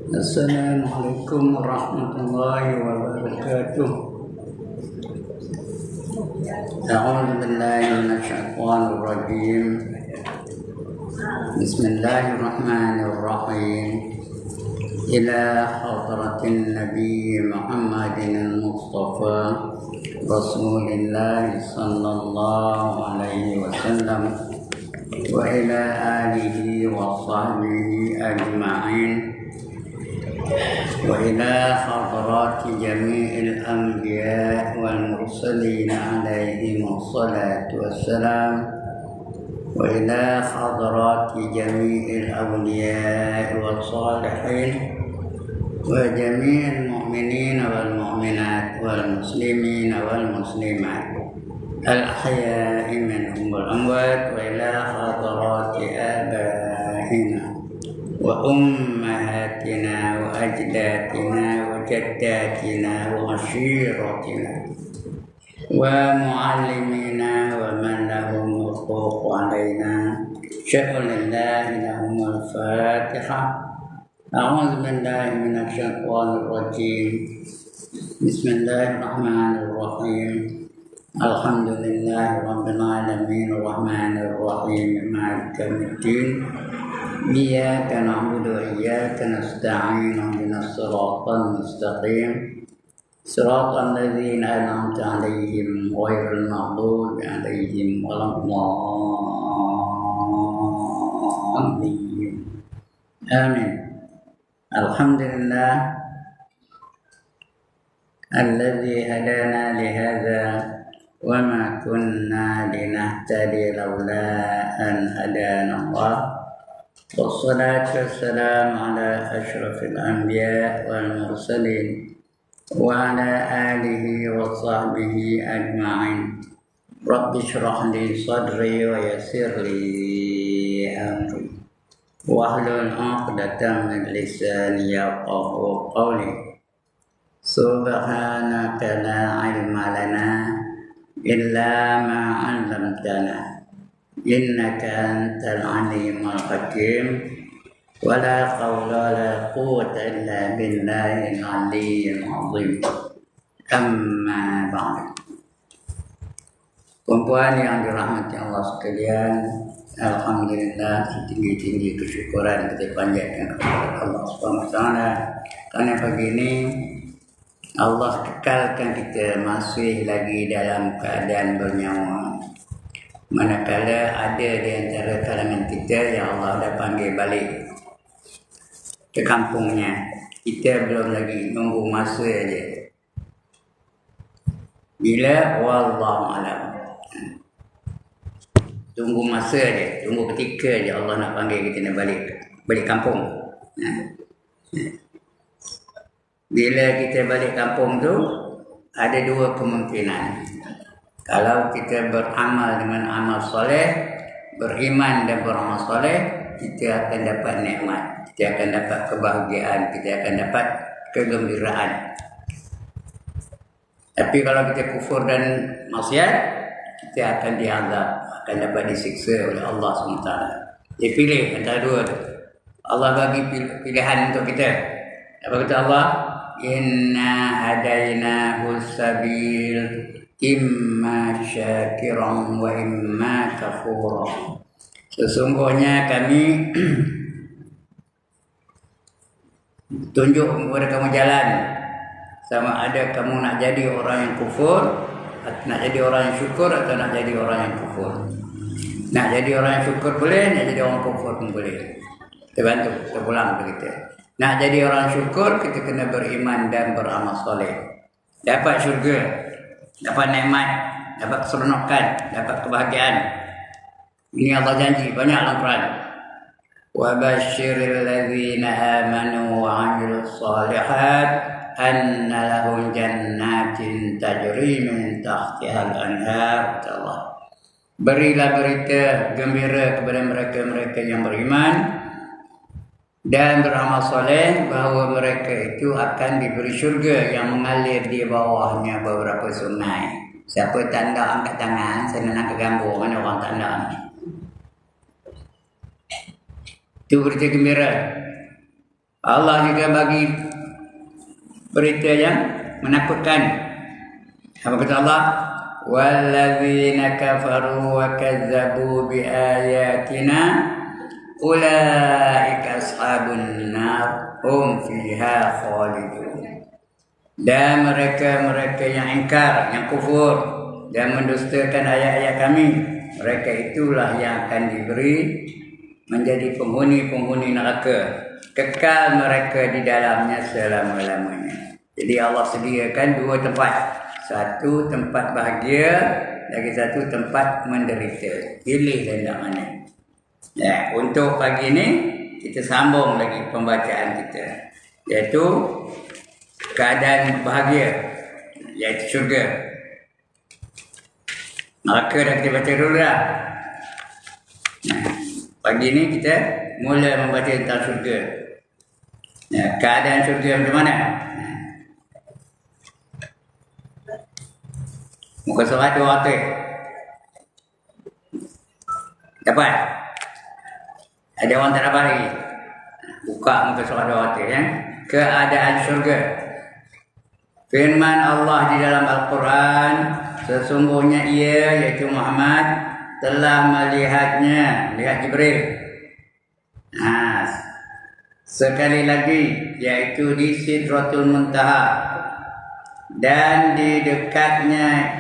Assalamualaikum warahmatullahi wabarakatuh. A'udzu billahi minasyaitonir rajim. Bismillahirrahmanirrahim. Ila hadratin Nabi Muhammadin al-Mustafa Rasulillah sallallahu alaihi wasallam wa ila alihi wa sahbihi ajma'in wa ila hadrati jami'il anbiya wal mursalin alaihim wassalatu wassalam wa ila hadrati jami'il awliya wa salihin wa jami'il mu'minin wal mu'minat wal muslimin wal muslimat al-ahya'i minhum wal amwat wa ila hadrati abaihina wa ummahatina wa ajdatina wa jaddatina wa ashiratina wa muallimina wa man lahum huquq alaina sya'ulillahi lahum al-fatihah. A'udzu billahi minasyaitonir rajim. Bismillahirrahmanirrahim. Alhamdulillahi rabbil alamin arrahmanir rahim maliki yaumiddin. Iyyaka na'budu wa iyyaka nasta'in ihdinas siratal mustaqim siratal ladzina an'amta 'alaihim ghairil maghdubi 'alaihim waladdallin. Amin. Alhamdulillah alladzi hadana li hadza wa ma kunna linahtadiya laula an hadana Allah. Wassalatu wassalamu ala asyrafil anbiya wal mursalin wa ala alihi wa sahbihi ajma'in. Rabbi shrah li sadri wa yassir li amri wahlul 'uqdatam min lisani yafqahu qawli. Subhanaka la ilma lana illa ma 'allamtana innaka antal alimul hakim. Wala hawla wala quwwata illa billahil aliyyil azim. Amma ba'd. Perempuan yang dirahmati Allah sekalian, alhamdulillah setinggi-tinggi kesyukuran kita panjatkan kepada Allah Subhanahu wa taala karena pagi ini Allah kekalkan kita masih lagi dalam keadaan bernyawa. Manakala ada di antara kalangan kita yang Allah dah panggil balik ke kampungnya, kita belum lagi, nunggu masa aja. Bila? Wallahu a'lam. Tunggu masa aja, tunggu ketika aja Allah nak panggil kita nak balik kampung. Bila kita balik kampung tu, ada dua kemungkinan. Kalau kita beramal dengan amal soleh, beriman dan beramal soleh, kita akan dapat nikmat, kita akan dapat kebahagiaan, kita akan dapat kegembiraan. Tapi kalau kita kufur dan maksiat, kita akan diazab, akan dapat disiksa oleh Allah SWT. Dia pilih antara dua tu. Allah bagi pilihan untuk kita. Apa kata Allah? Inna hadainahu sabil imma syakiran wa imma kafura. Sesungguhnya kami tunjuk kepada kamu jalan, sama ada kamu nak jadi orang yang kufur, nak jadi orang yang syukur, atau nak jadi orang yang kufur. Nak jadi orang yang syukur boleh, nak jadi orang kufur pun boleh. Kita bantu, kita pulang kita. Nak jadi orang syukur, kita kena beriman dan beramal soleh. Dapat syurga, dapat nikmat, dapat keseronokan, dapat kebahagiaan. Ini Allah janji banyak dalam Quran. Wa basyiril ladzina amanu wa 'amilus shalihat anna lahum jannatin tajri min tahtihal anhar. Allah. Berilah berita gembira kepada mereka-mereka yang beriman dan beramal soleh bahawa mereka itu akan diberi syurga yang mengalir di bawahnya beberapa sungai. Siapa tanda angkat tangan, saya nak gambar mana orang tanda ni. Itu berita gembira. Allah juga bagi berita yang menakutkan. Apa kata Allah? Walladzina kafaru wa kazzabu bi ayatina ulaika ashabun nar hum fiha khalidun. Dan mereka-mereka yang ingkar, yang kufur dan mendustakan ayat-ayat kami, mereka itulah yang akan diberi menjadi penghuni-penghuni neraka, kekal mereka di dalamnya selama-lamanya. Jadi Allah sediakan dua tempat, satu tempat bahagia, lagi satu tempat menderita. Pilih hendak mana. Ya, untuk pagi ini kita sambung lagi pembacaan kita, iaitu keadaan bahagia, iaitu syurga. Maka dah kita baca dulu dah. Pagi ini kita mula membaca tentang syurga. Keadaan syurga macam mana? Muka surat 200. Dapat? Ada orang tak dapat lagi? Buka muka surat 200 ya. Keadaan syurga. Firman Allah di dalam Al-Quran, sesungguhnya ia, iaitu Muhammad, telah melihatnya, lihat Jibril. Sekali lagi, yaitu di Sidratul Muntaha, dan di dekatnya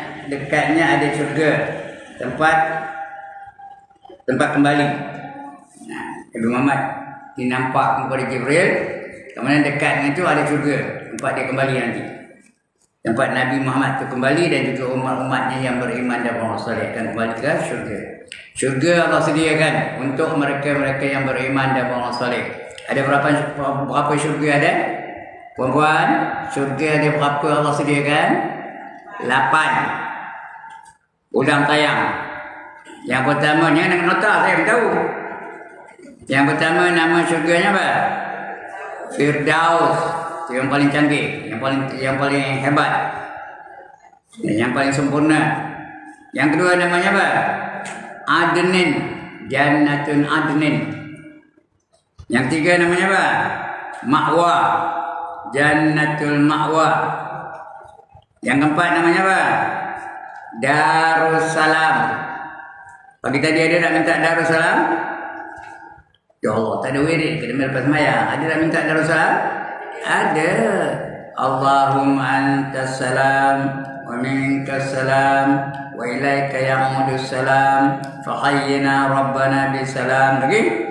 ada syurga, tempat kembali. Nabi Muhammad dinampak kepada Jibril, kemudian dekatnya itu ada syurga, tempat dia kembali nanti. Tempat Nabi Muhammad itu kembali dan juga umat-umatnya yang beriman dan beramal saleh akan kembali ke syurga. Syurga Allah sediakan untuk mereka-mereka yang beriman dan beramal saleh. Ada berapa syurga ada? Puan-puan, syurga ada berapa Allah sediakan? 8. Ulang tayang. Yang pertama, ni nak nota saya tahu. Yang pertama nama syurganya apa? Firdaus. Yang paling canggih, yang paling hebat, yang paling sempurna. Yang kedua namanya apa? Adnin, Jannatun Adnin. Yang tiga namanya apa? Ma'wa, Jannatul Ma'wa. Yang keempat namanya apa? Darussalam. Pagi tadi ada nak minta Darussalam? Ya Allah, tak ada wirid kena lepas sembahyang. Ada nak minta Darussalam? Ada. Allahumma antas salam wa minkas salam wa ilaika ya'udus salam fa hayyina rabbana bisalam. Lagi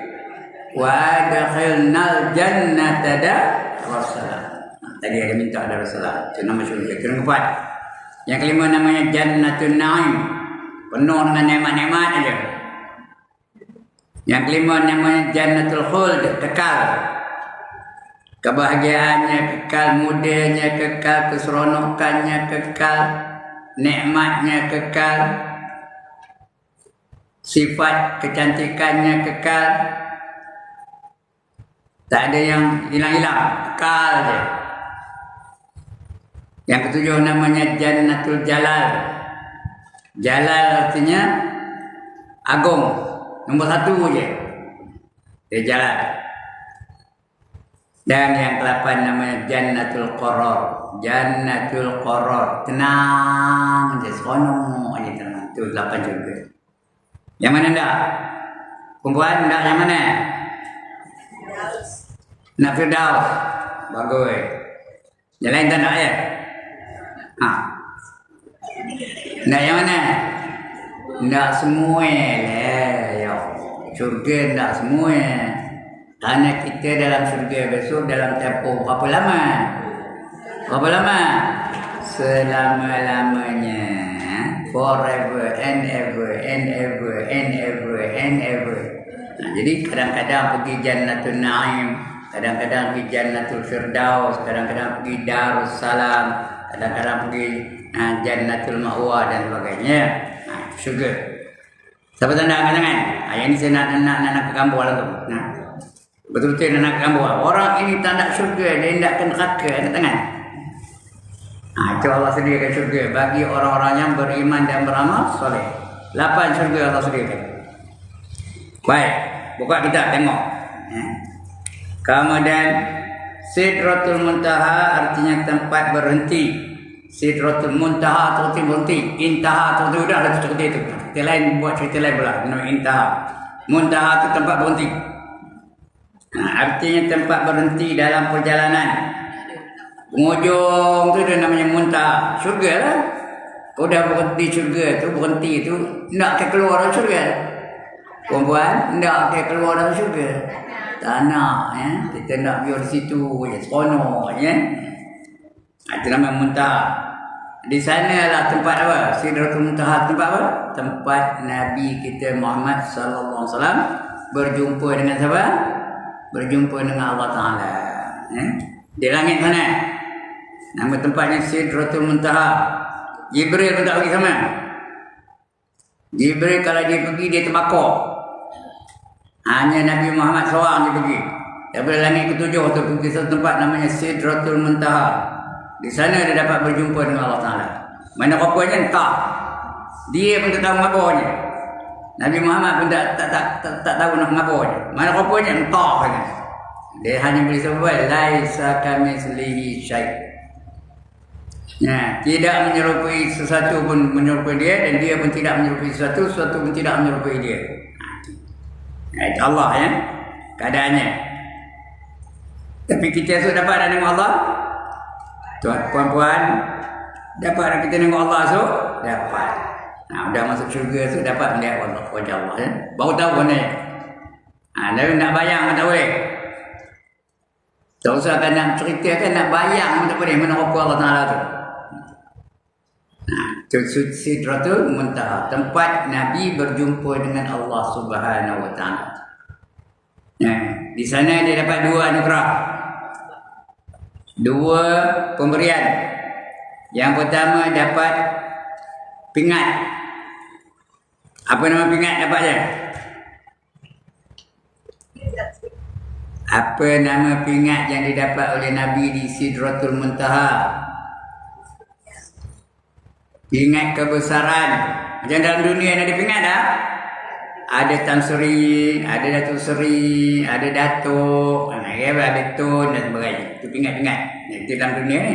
wa adkhilnal jannata darussalam. Tadi ada minta darussalam, itu nama syurga. Itu yang keempat. Yang kelima namanya Jannatun Na'im, penuh dengan nikmat-nikmat aja. Yang kelima namanya Jannatul Khuld, kekal. Kebahagiaannya kekal, mudanya kekal, keseronokannya kekal, nikmatnya kekal, sifat kecantikannya kekal, tak ada yang hilang-hilang, kekal saja. Yang ketujuh namanya Jannatul Jalal. Jalal artinya agung, nombor 1 je. Dia Jalal. Dan yang ke-8 namanya Jannatul Qarar. Jannatul Qarar, tenang je, seronok je, tenang. Itu 8 juga. Yang mana ndak? Perempuan ndak yang mana? Nak Firdaus. Bagus. Yang lain tak nak ya? Ndak yang mana? Ndak semua lah. Ya. Syurga ndak semua. Karena kita dalam syurga besok dalam tempoh berapa lama? Berapa lama? Selama-lamanya. Forever and ever and ever and ever and ever. Jadi kadang-kadang pergi Jannatul Na'im, kadang-kadang pergi Jannatul Firdaus, kadang-kadang pergi Darussalam, kadang-kadang pergi Jannatul Ma'wa dan sebagainya. Syurga. Siapa tanda angkat tangan? Yang ni saya nak ke kampung lah tu. Betul-betul nak kamu. Orang ini tak nak syurga, dia tidak akan neraka. Angkat tangan. Itu Allah sediakan syurga bagi orang-orang yang beriman dan beramal soleh. 8 syurga Allah sediakan. Baik, buka kita tengok. Kemudian Sidratul Muntaha artinya tempat berhenti. Sidratul Muntaha artinya berhenti. Intaha artinya udah ada cerita itu. Cerita lain buat cerita lain pula. Nama intaha. Muntaha itu tempat berhenti. Nah, artinya tempat berhenti dalam perjalanan. Penghujung tu dia namanya muntaha. Syurga lah. Kau dah berhenti syurga tu, berhenti tu, nak ke keluar dari syurga. Perempuan, nak ke keluar dari syurga. Tak nak, ya. Kita nak biar di situ, ya, seronok, ya. Itu nama muntaha. Di sanalah tempat apa? Sidratul Muntaha tempat apa? Tempat Nabi kita Muhammad sallallahu alaihi wasallam berjumpa dengan siapa? Berjumpa dengan Allah Taala, ya. Di langit sana. Nama tempatnya Sidratul Muntaha. Jibril pun tak pergi sama. Jibril kalau dia pergi, dia terbakar. Hanya Nabi Muhammad seorang dia pergi. Daripada langit ketujuh tu pergi satu tempat namanya Sidratul Muntaha. Di sana dia dapat berjumpa dengan Allah Ta'ala. Mana rupanya entah. Dia pun tak tahu mengapanya. Nabi Muhammad pun tak tahu nak mengapanya. Mana rupanya entah. Dia hanya boleh sebut laisa kamitslihi syai'. Ya, tidak menyerupai sesuatu pun menyerupai dia, dan dia pun tidak menyerupai sesuatu pun tidak menyerupai dia. Itu Allah, ya, keadaannya. Tapi kita esok dapat dengan Allah, tuan puan-puan, dapat kita dengan Allah esok, dapat. Nah, dah masuk syurga esok dapat melihat wajah Allah, ya. Baru tahu mana. Tapi nak bayang pun tak boleh. Tak usah kan nak cerita, kan nak bayang pun tak boleh mana rupa Allah Ta'ala tu. Sidratul Muntaha, tempat Nabi berjumpa dengan Allah Subhanahu wa Ta'ala. Di sana dia dapat dua anugerah, dua pemberian. Yang pertama dapat pingat. Apa nama pingat dapatnya? Apa nama pingat yang didapat oleh Nabi di Sidratul Muntaha? Pingat kebesaran. Macam dalam dunia ni ada pingat dah. Ada Tan Sri, ada Datuk Seri, ada Datuk, ada Tun dan sebagainya. Itu pingat-pingat. Itu dalam dunia ni.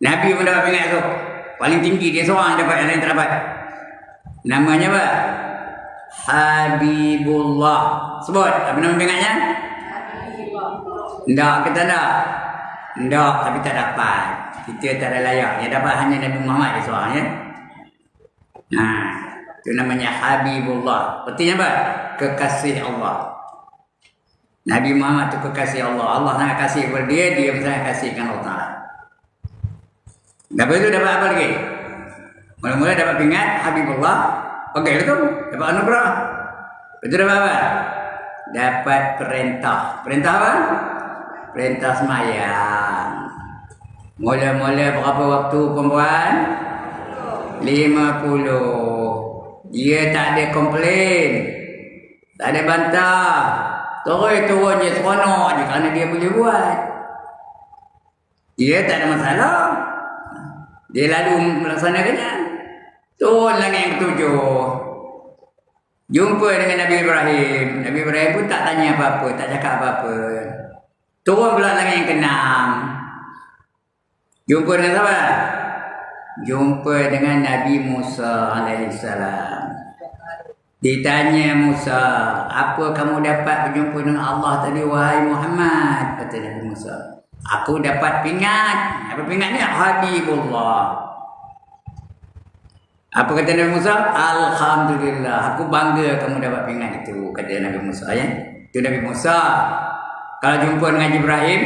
Nabi pun dapat pingat tu. Paling tinggi dia seorang dapat, yang lain tak dapat. Namanya apa? Habibullah. Sebut, apa nama pingatnya? Habibullah. Tak, kita tak. Tak, tapi tak dapat. Kita tak ada layak. Yang dapat hanya Nabi Muhammad dia seorang, ya. Itu namanya Habibullah. Artinya apa? Kekasih Allah. Nabi Muhammad itu kekasih Allah. Allah sangat kasih kepada dia, dia pun sangat kasihkan Allah Ta'ala. Lepas itu dapat apa lagi? Mula-mula dapat pingat Habibullah. Okey, itu dapat anugerah. Itu dapat apa? Dapat perintah. Perintah apa? Perintah sembahyang. Mula-mula berapa waktu perempuan? 50. Dia tak ada komplain, tak ada bantah. Turun je, seronok je kerana dia boleh buat. Dia tak ada masalah. Dia lalu melaksanakannya. Turun langit yang ketujuh. Jumpa dengan Nabi Ibrahim. Nabi Ibrahim pun tak tanya apa-apa, tak cakap apa-apa. Turun pula langit yang keenam. Jumpa dengan siapa? Jumpa dengan Nabi Musa alaihissalam. Ditanya Musa, apa kamu dapat berjumpa dengan Allah tadi wahai Muhammad? Kata Nabi Musa, aku dapat pingat. Apa pingat ni? Habibullah. Apa kata Nabi Musa? Alhamdulillah, aku bangga kamu dapat pingat itu, kata Nabi Musa, ya. Itu Nabi Musa. Kalau jumpa dengan Ibrahim,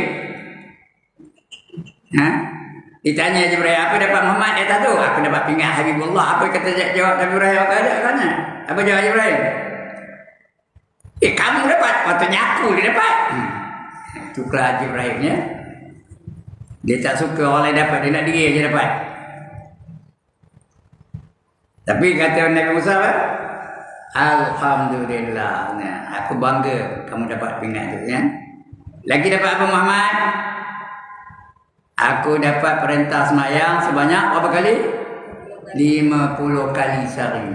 ditanya Jibril, apa dapat Muhammad? Dia tak tahu. Aku dapat pingat Habibullah. Apa kata jawab Nabi Ibrahim? Apa ada katanya? Apa jawab Jibril? Kamu dapat. Patutnya aku dia dapat. Tukar Jibril-nya. Dia tak suka orang lain dapat. Dia nak dia je dapat. Tapi kata Nabi Musa apa? Alhamdulillah. Aku bangga kamu dapat pingat tu, ya. Lagi dapat apa Muhammad? Aku dapat perintah sembahyang sebanyak berapa kali? 50 kali sehari.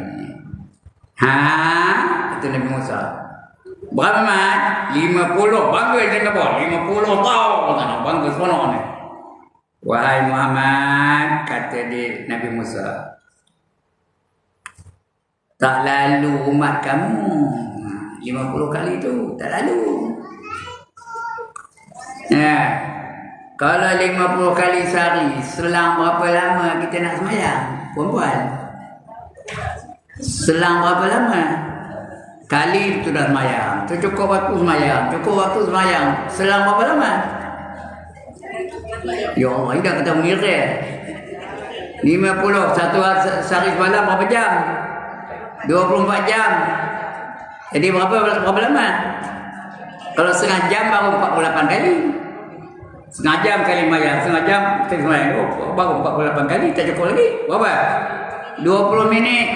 Itu Nabi Musa. Berapa mat? 50. Bangga jangan apa? 50 tahun. Bangga seronok ni. Wahai Muhammad, kata dia Nabi Musa, tak lalu umat kamu 50 kali tu, tak lalu. Kalau 50 kali sehari, selang berapa lama kita nak semayang? Perempuan, selang berapa lama? Kali itu dah semayang. Tu cukup waktu semayang. Selang berapa lama? Ya Allah, ini dah kata mengira. 50, satu sehari semalam berapa jam? 24 jam. Jadi berapa lama? Kalau setengah jam baru 48 kali. Setengah jam kali mayang, setengah jam kali semayang. Baru 48 kali, tak cukup lagi. Berapa? 20 minit.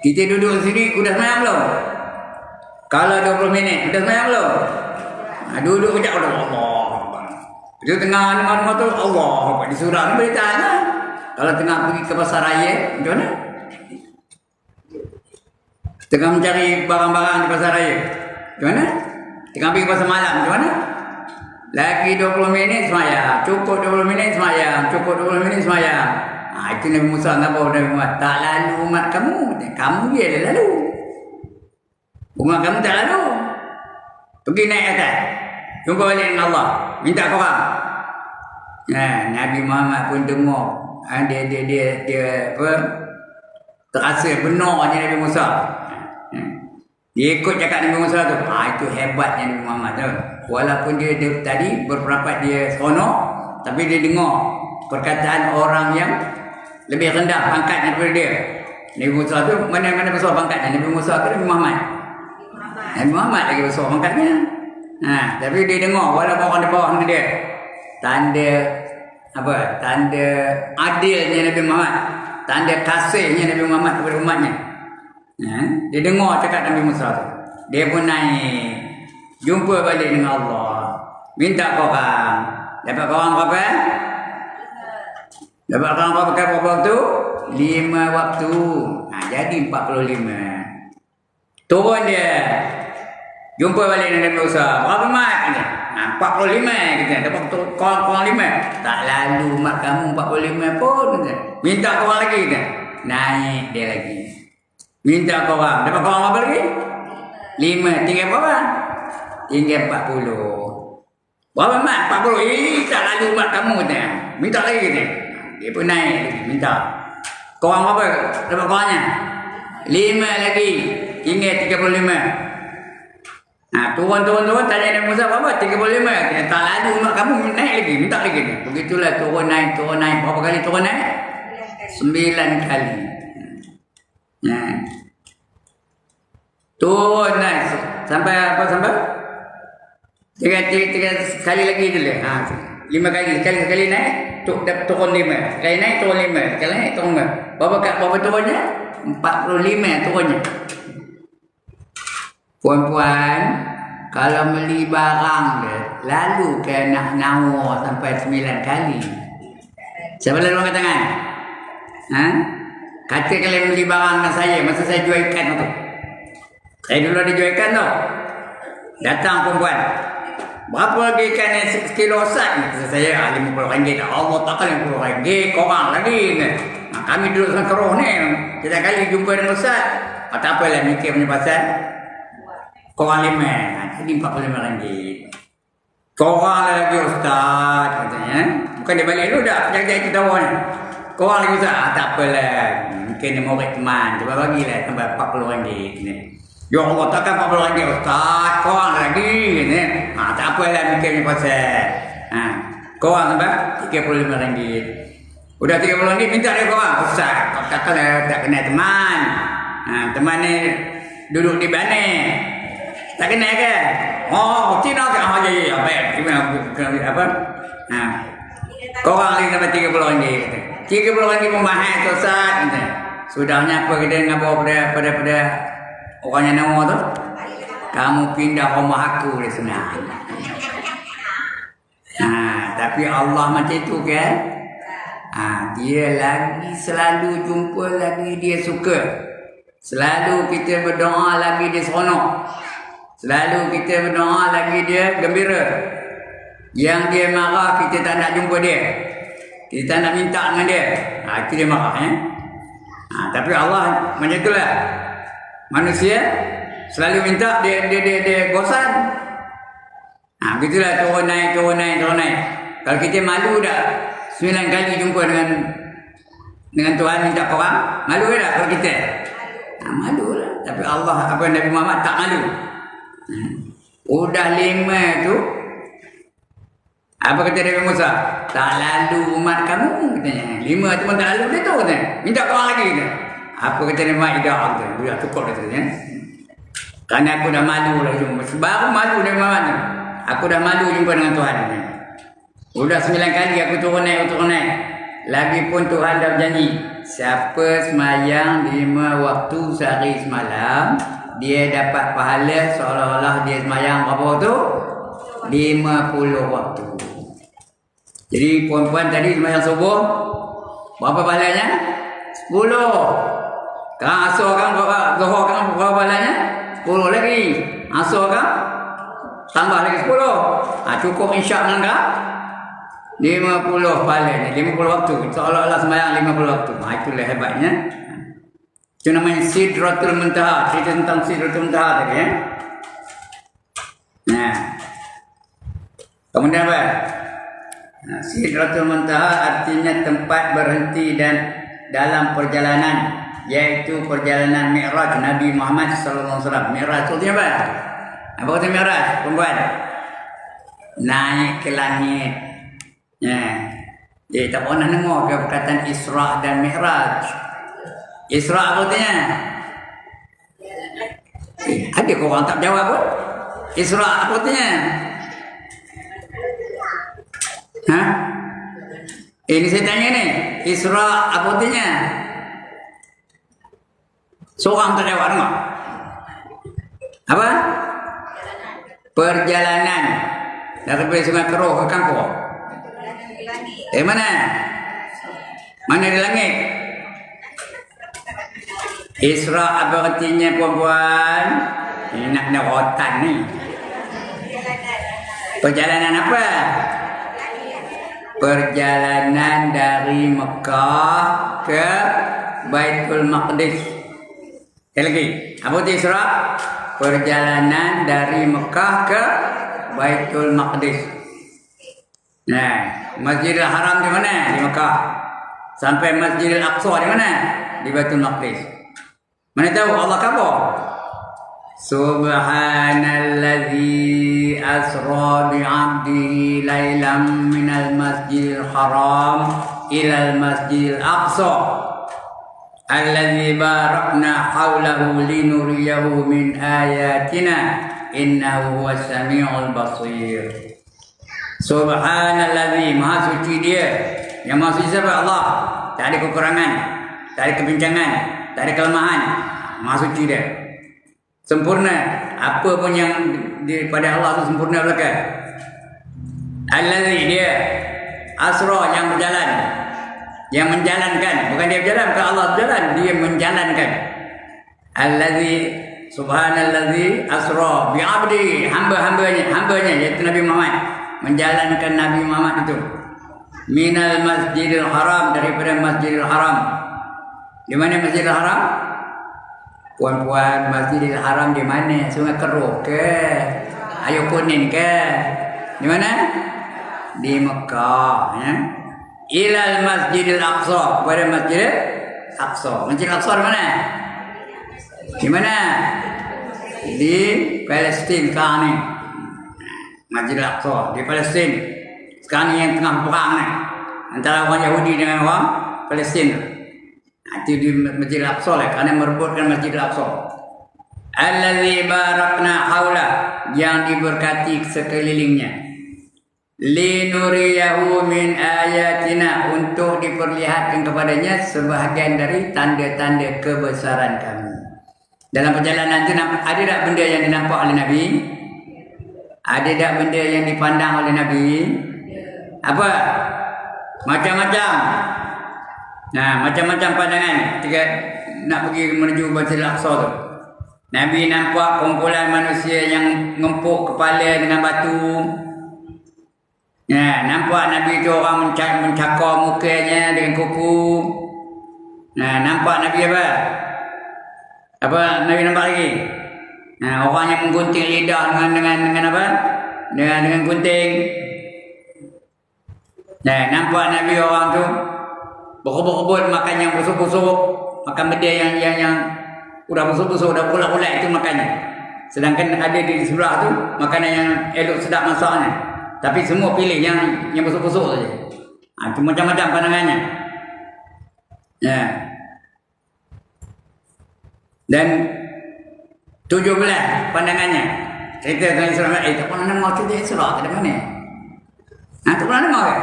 Kita duduk sini, udah semayang belum? Kalau 20 minit, udah semayang belum? Duduk kejap, Allah. Dia tengah tu, Allah. Di surah ni boleh tahan lah. Kalau tengah pergi ke pasar raya, macam mana? Tengah mencari barang-barang di pasar raya, macam mana? Tengah pergi pasar malam, macam mana? Lagi 20 minit semayang. Cukup 20 minit semayang. Cukup 20 minit semayang. Itu Nabi Musa nampak Nabi Muhammad. Tak lalu umat kamu. Kamu dia dah lalu. Umat kamu tak lalu. Pergi naik atas. Jumpa balik dengan Allah. Minta korang. Nabi Muhammad pun dengar. Dia apa? Terasa benarnya Nabi Musa. Dia ikut cakap Nabi Musa tu. Itu hebatnya Nabi Muhammad tu. Walaupun dia tadi berpendapat dia seronok, tapi dia dengar perkataan orang yang lebih rendah pangkatnya daripada dia. Nabi Musa tu mana besar pangkatnya? Nabi Musa ke Nabi Muhammad? Nabi Muhammad lagi besar pangkatnya. Tapi dia dengar walaupun orang di bawah dia. Tanda apa? Tanda adilnya Nabi Muhammad. Tanda kasihnya Nabi Muhammad kepada umatnya. Dia dengar cakap Nabi Musa tu. Dia pun naik. Jumpa balik dengan Allah. Minta korang. Dapat korang berapa? Dapat korang berapa waktu? 5 waktu. Jadi 45. Turun dia. Jumpa balik dengan Nabi Musa. Berapa mat? 45 kita. Dapat korang 5. Tak lalu mat kamu 45 pun. Minta korang lagi kita. Naik dia lagi. Minta korang. Dapat korang berapa lagi? 5. Tinggal berapa? Tinggal 40. Berapa mat? 40. Tak lalu mat kamu kita. Minta lagi kita. Dia pun naik lagi. Minta. Korang berapa? Dapat korangnya? 5 lagi. Tinggal 35. Turun. Tanya Nabi Musa berapa? 35. Tak lalu mak kamu naik lagi. Minta lagi. Begitulah turun naik. Berapa kali turun naik? 9 kali. Turun naik. Sampai apa sampai? 3 kali lagi dulu. 5 kali. Sekali naik. Turun 5. Sekali naik turun 5. Sekali naik turun 5. Berapa turunnya? 45 turunnya. Puan-puan, kalau beli barang dia, lalu ke nak nawar sampai 9 kali. Siapa lalu angkat tangan? Kata kalian beli barang dengan saya, masa saya jual ikan tu. Saya dulu ada jual ikan tu. Datang perempuan. Berapa lagi ikan yang sekilo Ustaz? Kata saya, RM50. Allah takkan RM50. Korang lagi. Kami duduk sama keruh ni. Kita kali jumpa dengan Ustaz. Tak apalah mikir punya pasal. Korang 5. Jadi RM45. Korang lagi Ustaz. Katanya. Bukan dia balik dulu dah. Jangan kita tahu ni. Korang lagi Ustaz. Tak apalah. Mungkin dia murid teman. Cuba bagilah sampai RM40 ni. Ya Allah, takkan RM40 Ustaz. Korang lagi ni. Tak apalah mikir ni pasal. Korang sampai RM35. Udah RM30 minta dia korang. Ustaz, takkan tak kenal teman. Teman ni duduk di mana? Tak kenal ke? Cina ke? Ya, baik. Apa? Korang lagi sampai RM30. RM30 pun mahal tu Ustaz. Sudahnya apa kita ngapa pada orang yang nama tu? Kamu pindah rumah aku di sana. Tapi Allah macam itu kan? Dia lagi selalu jumpa lagi dia suka. Selalu kita berdoa lagi dia seronok. Selalu kita berdoa lagi dia gembira. Yang dia marah kita tak nak jumpa dia. Kita tak nak minta dengan dia. Itu dia marah ya. Tapi Allah macam itulah. Manusia selalu minta dia bosan. Begitulah turun naik. Kalau kita malu dah 9 kali jumpa dengan Tuhan minta korang, malu dah kalau kita. Malu lah. Tapi Allah Nabi Muhammad tak malu. Udah 5 tu. Apa kata Nabi Musa? Tak lalu umat kamu katanya. 5 tu pun tak lalu dia tu katanya. Minta korang lagi katanya. Apa kata Nabi Muhammad? Katanya. Dia cukup katanya. Kerana aku dah malu lah jumpa. Baru malu Nabi Muhammad tu. Aku dah malu jumpa dengan Tuhan katanya. Udah 9 kali aku turun naik. Lagipun Tuhan dah berjanji, siapa semayang 5 waktu sehari semalam, dia dapat pahala seolah-olah dia semayang berapa waktu? 50 waktu. Jadi puan-puan tadi semayang subuh, berapa pahalanya? 10. Sekarang asar kan berapa? Zuhur kan berapa pahalanya? 10 lagi. Asar kan? Tambah lagi 10. Cukup insya' melangkah 50 pahalanya, 50 waktu. Seolah-olah sembahyang 50 waktu. Itulah hebatnya. Itu namanya Sidratul Muntaha. Cerita tentang Sidratul Muntaha tadi ya. Kemudian apa? Sidratul Muntaha artinya tempat berhenti dan dalam perjalanan, yaitu perjalanan Mi'raj Nabi Muhammad sallallahu alaihi wasallam. Mi'raj itu apa? Apa kata Mi'raj? Perempuan naik ke langit. Dia tak pernah dengar ke perkataan Isra dan Mi'raj. Isra apa artinya? Ada korang tak jawab pun? Isra apa artinya? Ini saya tanya ni. Isra apa artinya? Seorang tak jawab dengar. Apa? Perjalanan. Daripada Sungai Keruh ke Kampung. Mana? Mana di langit? Isra apa artinya puan-puan? Ini nak rotan ni. Perjalanan apa? Perjalanan dari Mekah ke Baitul Maqdis. Lagi. Apa itu Isra? Perjalanan dari Mekah ke Baitul Maqdis. Masjidil Haram di mana? Di Mekah. Sampai Masjidil Aqsa di mana? Di Baitul Maqdis. Mana tahu Allah khabar? Subhanallazi asra bi'abdihi lailam minal masjidil haram ilal masjidil aqsa allazi barakna hawlahu linuriyahu min ayatina innahu huwas sami'ul basir. Subhanallazi, maha suci dia. Yang maha suci siapa? Allah. Tak ada kekurangan, tak ada kebincangan, tak ada kelemahan. Maha suci dia. Sempurna. Apa pun yang daripada Allah itu sempurna belaka. Allazi, dia asra, yang berjalan, yang menjalankan. Bukan dia berjalan, bukan Allah berjalan, dia menjalankan. Allazi, subhanallazi asra bi'abdi, hambanya iaitu Nabi Muhammad, menjalankan Nabi Muhammad itu minal masjidil haram, daripada masjidil haram. Di mana masjidil haram? Puan-puan, masjidil haram di mana? Sungai Keruh ke? Ayo Kuning ke? Di mana? Di Mekah ya? Ilal masjidil aqsa, kepada masjidil aqsa. Masjidil aqsa di mana? Di mana? Di Palestin sekarang ni. Masjidil Aqsa di Palestin. Sekarang ni yang tengah perang ni antara orang Yahudi dengan orang Palestin. Itu di Masjidil Aqsa lah, kerana merebutkan Masjidil Aqsa. Allazi barakna haula, yang diberkati sekelilingnya. Linuriyahu min ayatina, untuk diperlihatkan kepadanya sebahagian dari tanda-tanda kebesaran kami. Dalam perjalanan itu ada tak benda yang dinampak oleh Nabi? Ada tak benda yang dipandang oleh Nabi? Apa? Macam-macam. Macam-macam pandangan. nak pergi menuju Masjidil Aqsa tu. Nabi nampak kumpulan manusia yang ngempuk kepala dengan batu. Nampak Nabi tu orang mencakar mukanya dengan kuku. Nampak Nabi apa? Apa Nabi nampak lagi? Orang yang menggunting lidah dengan apa? Dengan gunting. Nampak Nabi orang tu berebut-rebut makan yang busuk-busuk, makan benda yang udah busuk-busuk, udah bulat-bulat itu makannya. Sedangkan ada di sebelah tu makanan yang elok sedap masaknya. Tapi semua pilih yang busuk-busuk saja. Itu macam-macam pandangannya. Dan 17 pandangannya. Cerita tentang Isra. Tak pernah dengar cerita Isra ke mana? Tak pernah dengar ke?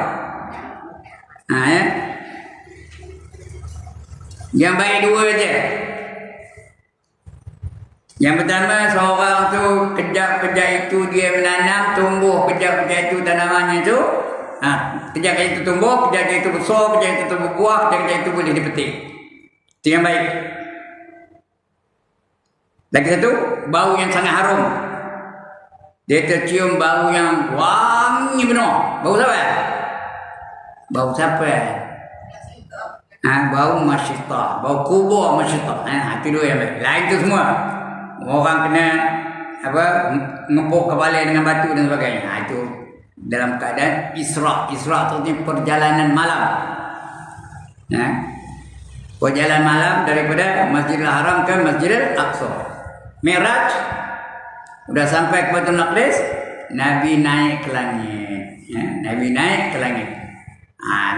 Yang baik dua je. Yang pertama, seorang tu kejap-kejap itu dia menanam, tumbuh kejap-kejap itu tanamannya tu. Kejap-kejap itu tumbuh, kejap-kejap itu besar, kejap-kejap itu berbuah, kejap-kejap itu boleh dipetik. Itu yang baik. Lagi satu, bau yang sangat harum. Dia tercium bau yang wangi benar. Bau siapa? Bau siapa? Bau masyitah. Bau kubur masyitah. Itu dua yang baik. Lain tu semua. Orang kena ngepuk kepala dengan batu dan sebagainya. Itu dalam keadaan Isra. Isra tu perjalanan malam. Perjalanan malam daripada Masjidil Haram ke Masjidil Aqsa. Mi'raj udah sampai ke Baitul Maqdis, Nabi naik ke langit. Nabi naik ke langit.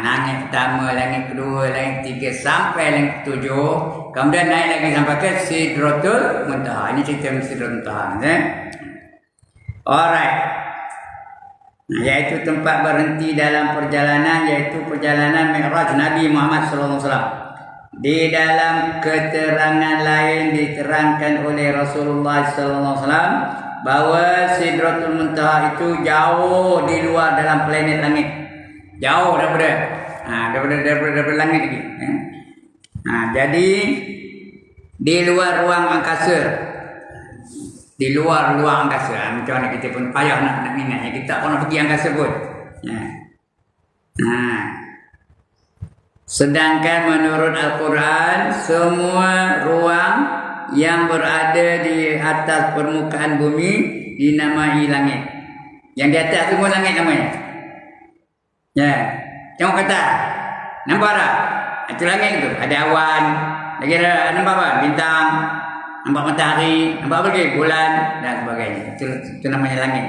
Langit pertama, langit kedua, langit ketiga sampai langit ketujuh. Kemudian naik lagi sampai ke Sidratul Muntaha. Ini cerita Sidratul Muntaha. Alright. Iaitu tempat berhenti dalam perjalanan, iaitu perjalanan Mi'raj Nabi Muhammad SAW. Di dalam keterangan lain diterangkan oleh Rasulullah SAW bahawa Sidratul Muntaha itu jauh di luar dalam planet langit. Jauh daripada langit lagi. Jadi di luar ruang angkasa. Di luar ruang angkasa. Macam mana kita pun payah nak ingat. Kita tak pernah pergi angkasa pun. Sedangkan menurut Al-Quran, semua ruang yang berada di atas permukaan bumi dinamai langit. Yang di atas semua langit namanya. Tengok kata. Nampak tak? Itu langit tu. Ada awan. Lagi ada nampak apa? Bintang. Nampak matahari. Nampak apa lagi? Bulan dan sebagainya. Itu namanya langit.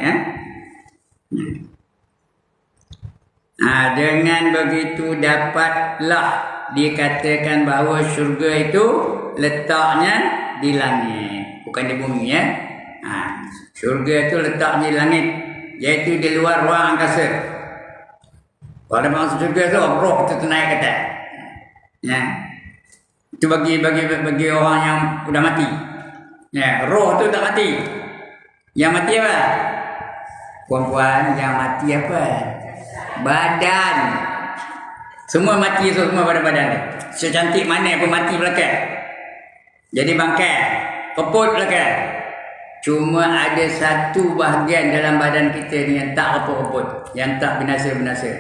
Dengan begitu dapatlah dikatakan bahawa syurga itu letaknya di langit, bukan di bumi. Syurga itu letaknya di langit, iaitu di luar ruang angkasa. Kalau masuk syurga tu, roh itu naik ke atas. Itu bagi orang yang sudah mati. Roh tu tak mati. Yang mati apa? Puan-puan, yang mati apa? Badan. Semua mati, semua pada badan. Secantik mana pun mati belakang. Jadi bangkai, keput belakang. Cuma ada satu bahagian dalam badan kita ni yang tak keput-keput, yang tak binasa-binasa.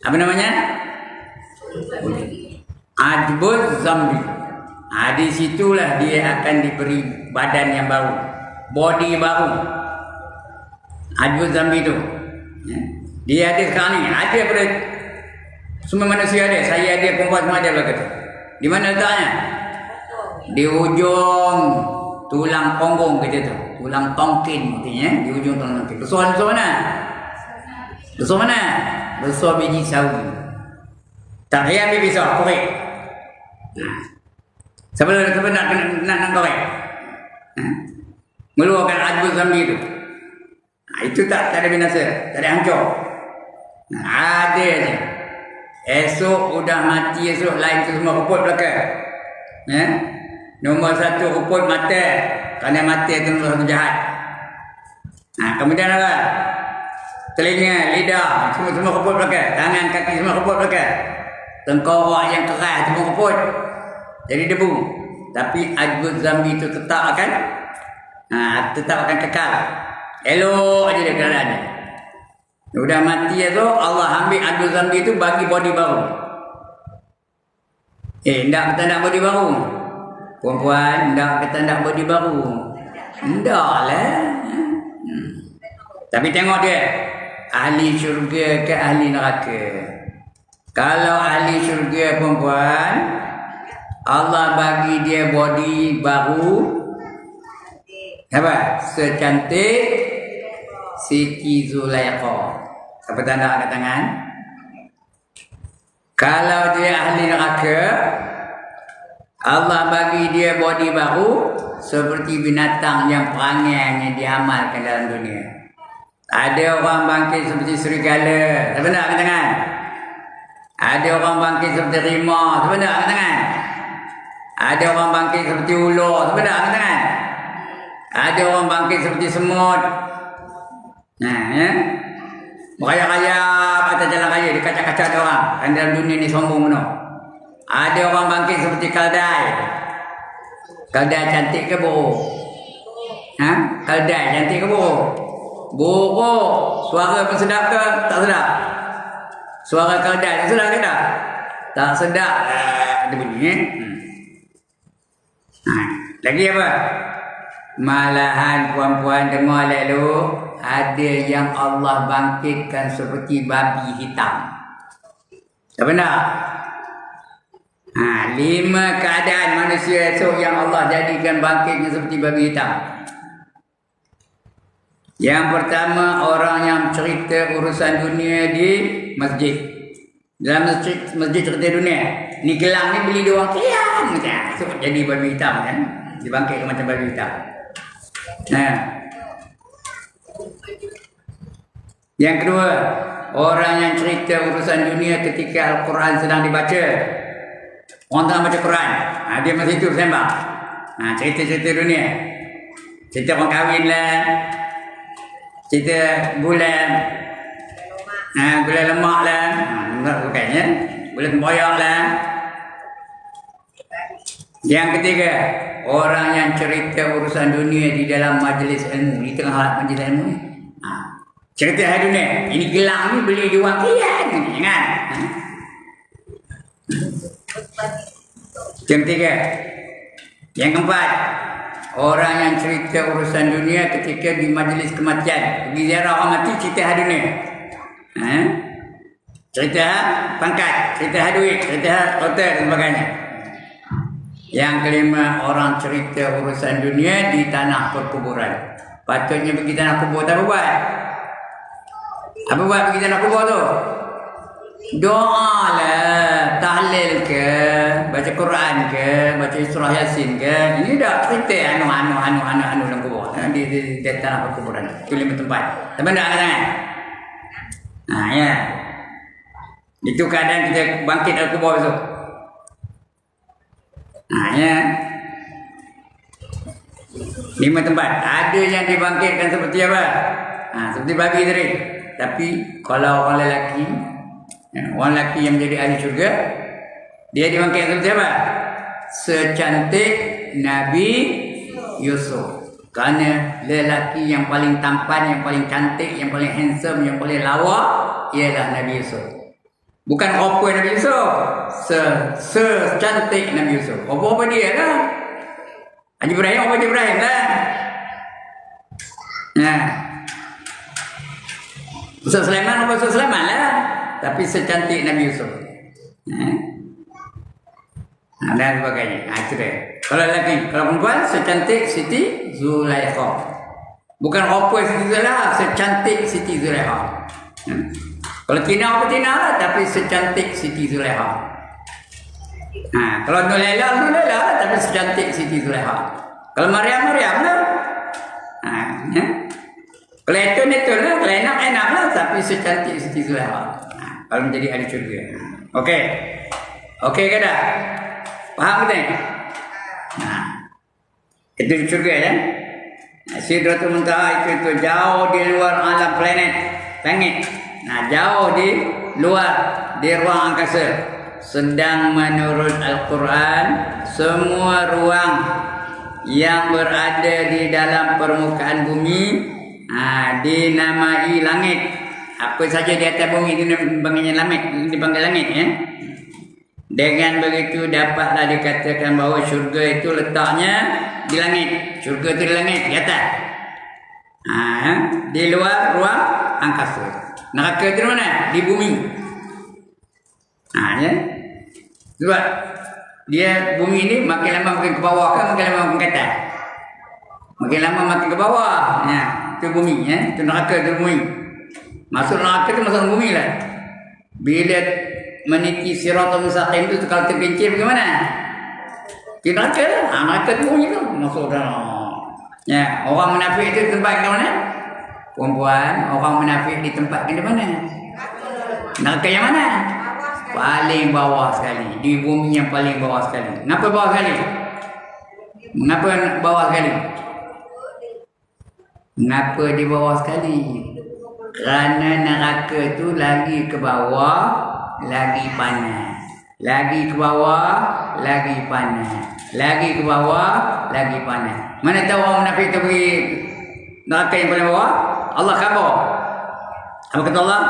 Apa namanya? Ajbuz Zambi. Di situlah dia akan diberi badan yang baru, body baru. Ajbuz Zambi tu. Dia ada sekarang ni, ada pada semua manusia ada. Saya ada, perempuan semua ada belakang tu. Di mana letaknya? Di ujung tulang punggung kita tu. Tulang tongkin artinya, di ujung tulang tongkin. Besar mana? Besar mana? Besar biji sawi. Tak payah ambil pisau, korek. Siapa nak korek? Meluarkan Ajbuz Zambi tu. Itu tak ada binasa, tak ada hancur. Ada je. Esok udah mati, esok lain tu semua keput belakang. Nombor satu keput mata. Kerana mata itu nombor satu jahat. Kemudian apa? Telinga, lidah, semua keput belakang. Tangan, kaki semua keput belakang. Tengkorak yang keras semua keput. Jadi debu. tapi ajbud zambi itu tetap akan kekal. Elok aja dia keadaannya. Udah mati itu Allah ambil ajbud zambi itu bagi body baru. Enggak kata nak body baru. Perempuan enggak kata nak body baru. Enggak lah. Tapi tengok dia, ahli syurga ke ahli neraka. Kalau ahli syurga perempuan, Allah bagi dia body baru. Apa? Secantik Siti Zulaikha. Apa tanda angkat tangan? Kalau dia ahli neraka, Allah bagi dia body baru seperti binatang yang perangai yang diamalkan dalam dunia. Ada orang bangkit seperti serigala, tak benar angkat tangan. Ada orang bangkit seperti rimau, tak benar angkat tangan. Ada orang bangkit seperti ular, tak benar angkat tangan. Ada orang bangkit seperti semut. Ya. Berayap-rayap atas jalan raya, dikacak-kacak ada orang. Kan dalam dunia ni sombong penuh. Ada orang bangkit seperti keldai. Keldai cantik ke buruk? Keldai cantik ke buruk? Buruk. Suara pun sedap ke? Tak sedap. Suara keldai sedap ke tak? Tak sedap. Ada bunyi. Lagi apa? Malahan puan-puan dengar lalu, ada yang Allah bangkitkan seperti babi hitam. Tak benar? 5 keadaan manusia esok yang Allah jadikan bangkitnya seperti babi hitam. Yang pertama, orang yang cerita urusan dunia di masjid. Dalam masjid cerita dunia. Ni gelang ni beli dia orang kian. So, jadi babi hitam kan. Dibangkitkan macam babi hitam. Yang kedua, orang yang cerita urusan dunia ketika Al-Quran sedang dibaca. Orang tengah baca Quran, dia masih itu sembang. Cerita-cerita dunia. Cerita orang kahwin lah. Cerita bulan. Bulan lemak lah. Bukannya. Bulan tempoyak lah. Yang ketiga, orang yang cerita urusan dunia di dalam majlis ilmu. Di tengah majlis ilmu ni. Cerita hari dunia. Ini gelang ni beli di orang kian. Jangan. Yang ketiga. Yang keempat, orang yang cerita urusan dunia ketika di majlis kematian. Pergi ziarah orang mati, cerita hari dunia. Cerita pangkat, cerita duit, cerita hotel dan sebagainya. Yang kelima, orang cerita urusan dunia di tanah perkuburan. Patutnya pergi tanah kubur, tak apa buat? Apa buat pergi tanah kubur tu? Doa lah, tahlil ke, baca Quran ke, baca surah Yasin ke. Ini dah cerita anu dalam kubur. Di tanah perkuburan. Itu 5 tempat. Tak benda kan? Ya. Itu keadaan kita bangkit dari kubur besok. Ya. 5 tempat. Ada yang dibangkitkan seperti apa? Seperti babi tadi. Tapi kalau orang lelaki yang menjadi ahli syurga, dia dibangkitkan seperti apa? Secantik Nabi Yusuf. Kerana lelaki yang paling tampan, yang paling cantik, yang paling handsome, yang paling lawa ialah Nabi Yusuf. Bukan rupa Nabi Yusuf, secantik Nabi Yusuf. Apa dia lah? Haji Ibrahim lah. Ustaz Sulaiman lah. Tapi secantik Nabi Yusuf. Dan sebagainya. Itu dia. Kalau lelaki, kalau perempuan secantik Siti Zulaikha. Bukan rupa Siti Zulaikha, secantik Siti Zulaikha. Kalau Tina apa Tina lah, tapi secantik Siti Zulaikha. Kalau Nur Laila lah, tapi secantik Siti Zulaikha. Kalau Maryam lah. Kalau itu lah, kalau enak lah, tapi secantik Siti Zulaikha. Kalau menjadi ahli syurga. Okey ke dah? Faham ke tak? Itu di syurga ya. Sidratul Muntaha itu jauh di luar alam planet langit. Jauh di luar, di ruang angkasa. sedang menurut Al-Quran semua ruang yang berada di dalam permukaan bumi dinamai langit. Apa saja di atas bumi itu dipanggil langit ya. Dengan begitu dapatlah dikatakan bahawa syurga itu letaknya di langit. Syurga itu di langit, di atas. Di luar ruang angkasa. Neraka itu mana? Di bumi. Ya. Sebab dia bumi ini makin lama makin ke bawah kan, makin lama makin ke atas. Makin lama makin ke bawah. Ya, itu bumi ya. Itu neraka itu bumi. Masuk neraka itu masuk bumi lah. Bila meniti siratal mustaqim itu kalau terpencil bagaimana? Di neraka. Neraka itu bumi tu masuk dalam. Ya, orang munafik itu tempat di mana? Perempuan, orang munafik di tempat di mana? Neraka yang mana? Paling bawah sekali. Di bumi yang paling bawah sekali. Kenapa bawah sekali? Mengapa bawah sekali? Mengapa di bawah sekali? Kerana neraka itu lagi ke bawah, lagi panas. Lagi ke bawah, lagi panas. Lagi ke bawah, lagi panas. Mana tahu orang munafik itu pergi neraka yang paling bawah? Allah khabar. Apa kata Allah?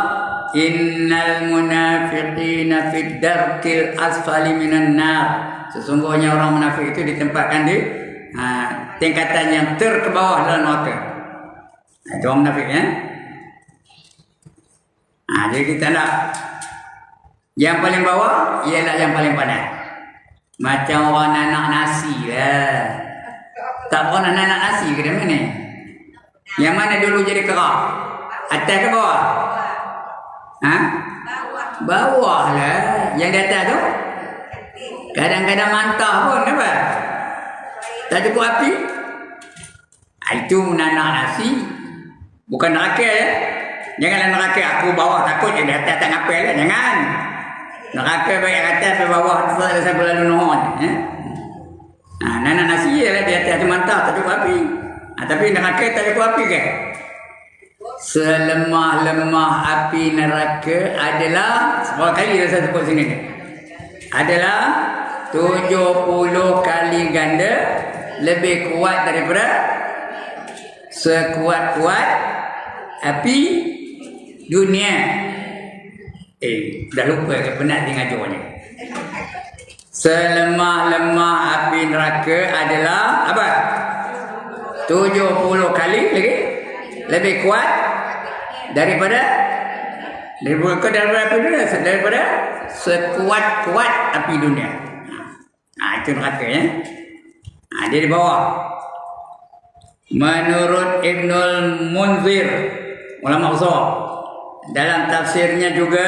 Innal munafiqina fid darkil asfali minan nar. Sesungguhnya orang munafik itu ditempatkan di tingkatan yang terkebawah dalam neraka. Itu orang munafik ya. Jadi kita nak yang paling bawah ialah yang paling panas. Macam orang nanak nasi lah. Tak pernah nanak nasi ke mana? Yang mana dulu jadi kerak? Atas ke bawah? Bawah lah. Yang di atas tu kadang-kadang mantah pun apa? Tak cukup api. Itu nanak nasi. Bukan neraka ya. Janganlah neraka aku bawah takut di atas tak ngapel lah. Jangan. Neraka baik atas sampai bawah sampai lalu nuhun. Nanak nasi lah di atas tu mantah tak cukup api. Tapi neraka tak cukup api ke? Selemah-lemah api neraka adalah, berapa kali dah saya sebut sini, adalah 70 kali ganda lebih kuat daripada sekuat-kuat api dunia. Dah lupa ke penat dia ngajarnya. Selemah-lemah api neraka adalah apa? 70 kali lagi lebih kuat daripada api dunia, daripada sekuat-kuat api dunia. Itu neraka ya. Dia di bawah. Menurut Ibnul Munzir, ulama besar, dalam tafsirnya juga